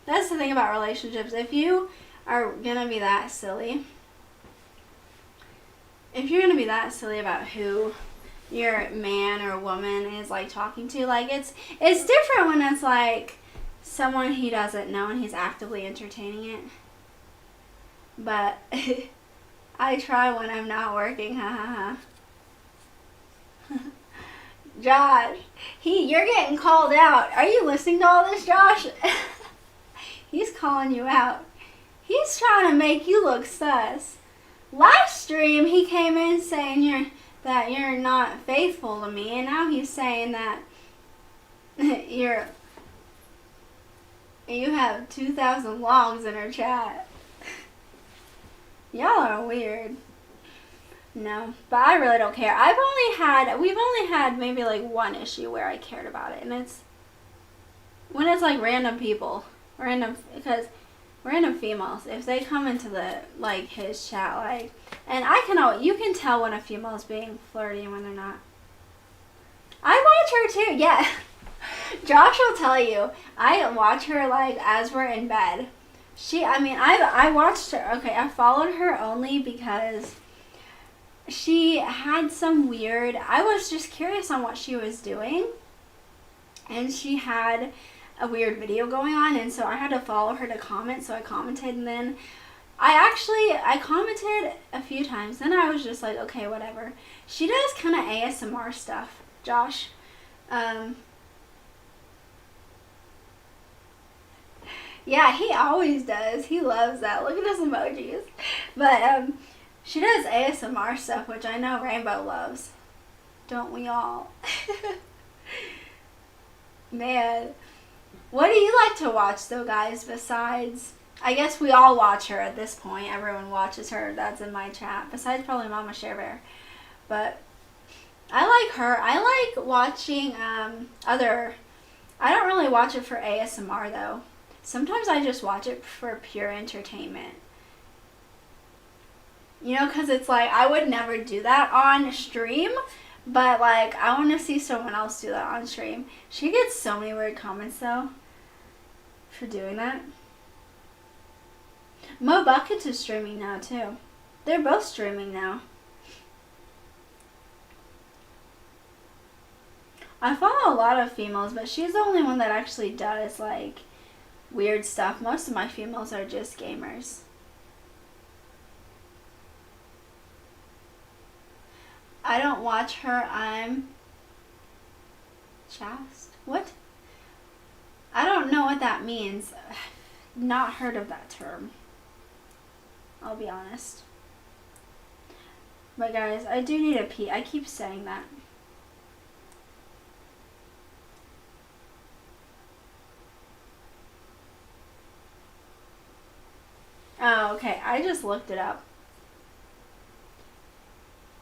That's the thing about relationships. If you are gonna be that silly, about who your man or woman is, like, talking to, like, it's different when it's, like, someone he doesn't know and he's actively entertaining it. But I try when I'm not working, ha ha ha. Josh, you're getting called out. Are you listening to all this, Josh? He's calling you out. He's trying to make you look sus. Last stream, he came in saying that you're not faithful to me, and now he's saying that you have 2,000 logs in her chat. Y'all are weird. No, but I really don't care. We've only had maybe like one issue where I cared about it, and it's when it's like random people, because random females, if they come into his chat, like, and you can tell when a female is being flirty and when they're not. I watch her too, yeah. Josh will tell you, I watch her like as we're in bed. I watched her, okay, I followed her only because she had some weird, I was just curious on what she was doing, and she had a weird video going on, and so I had to follow her to comment, so I commented, and then I commented a few times, then I was just like, okay, whatever. She does kind of ASMR stuff, Josh. Yeah, he always does. He loves that. Look at his emojis. But, she does ASMR stuff, which I know Rainbow loves. Don't we all? Man. What do you like to watch, though, guys, besides... I guess we all watch her at this point. Everyone watches her. That's in my chat. Besides probably Mama Share Bear. But I like her. I like watching other... I don't really watch it for ASMR, though. Sometimes I just watch it for pure entertainment. You know, because it's like, I would never do that on stream, but like, I want to see someone else do that on stream. She gets so many weird comments, though, for doing that. Mo Buckets is streaming now, too. They're both streaming now. I follow a lot of females, but she's the only one that actually does, like, weird stuff. Most of my females are just gamers. I don't watch her. I'm chaste. What? I don't know what that means. Not heard of that term. I'll be honest. But guys, I do need a pee. I keep saying that. Oh, okay. I just looked it up.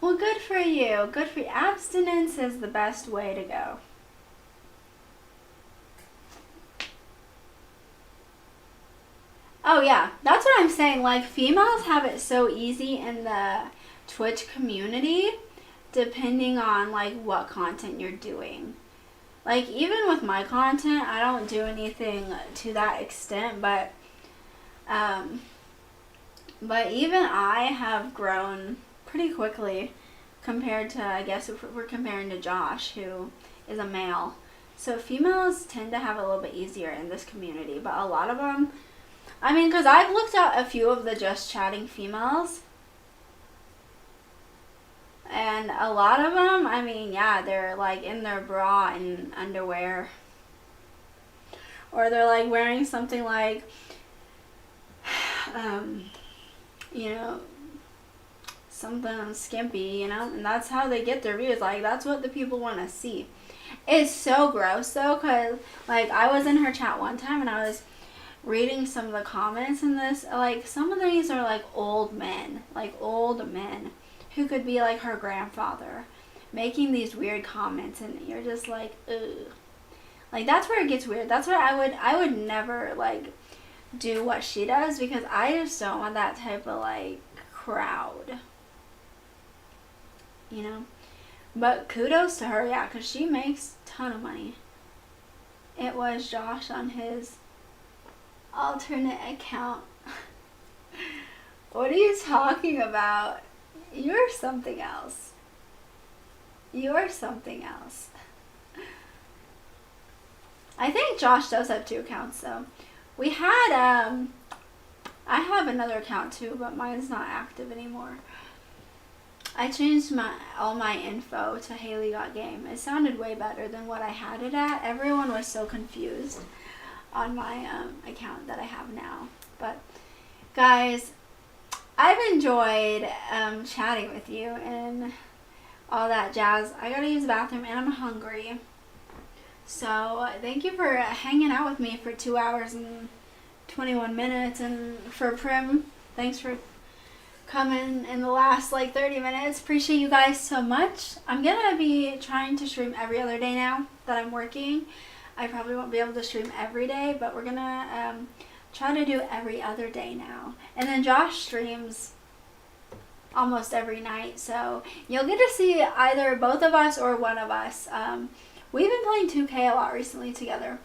Well, good for you. Good for you. Abstinence is the best way to go. Oh, yeah. That's what I'm saying. Like, females have it so easy in the Twitch community, depending on, like, what content you're doing. Like, even with my content, I don't do anything to that extent, but even I have grown pretty quickly compared to, I guess, if we're comparing to Josh, who is a male. So females tend to have it a little bit easier in this community, but a lot of them, I mean, because I've looked at a few of the just chatting females, and a lot of them, I mean, yeah, they're like in their bra and underwear, or they're like wearing something like, you know, something skimpy, you know, and that's how they get their views. Like, that's what the people want to see. It's so gross, though, because, like, I was in her chat one time, and I was reading some of the comments in this. Like, some of these are, like, old men who could be, like, her grandfather, making these weird comments, and you're just like, ugh. Like, that's where it gets weird. That's why I would never, like, do what she does, because I just don't want that type of, like, crowd. You know? But kudos to her, yeah, because she makes a ton of money. It was Josh on his alternate account. What are you talking about? You're something else. You're something else. I think Josh does have 2 accounts, though. We had, I have another account too, but mine's not active anymore. I changed all my info to Haley Got Game. It sounded way better than what I had it at. Everyone was so confused on my account that I have now. But guys, I've enjoyed chatting with you and all that jazz. I gotta use the bathroom and I'm hungry. So thank you for hanging out with me for 2 hours and 21 minutes. And for Prim, thanks for coming in the last like 30 minutes. Appreciate you guys so much. I'm gonna be trying to stream every other day now that I'm working. I probably won't be able to stream every day, but we're gonna try to do every other day now. And then Josh streams almost every night, so you'll get to see either both of us or one of us. We've been playing 2K a lot recently together.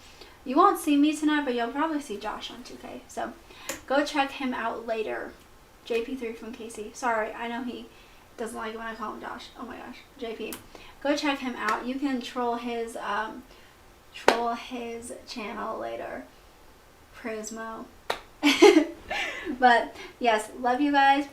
You won't see me tonight, but you'll probably see Josh on 2K. So go check him out later. JP3 from Casey. Sorry, I know he doesn't like it when I call him Josh. Oh my gosh, JP. Go check him out. You can troll his channel later. Prismo. But yes, love you guys.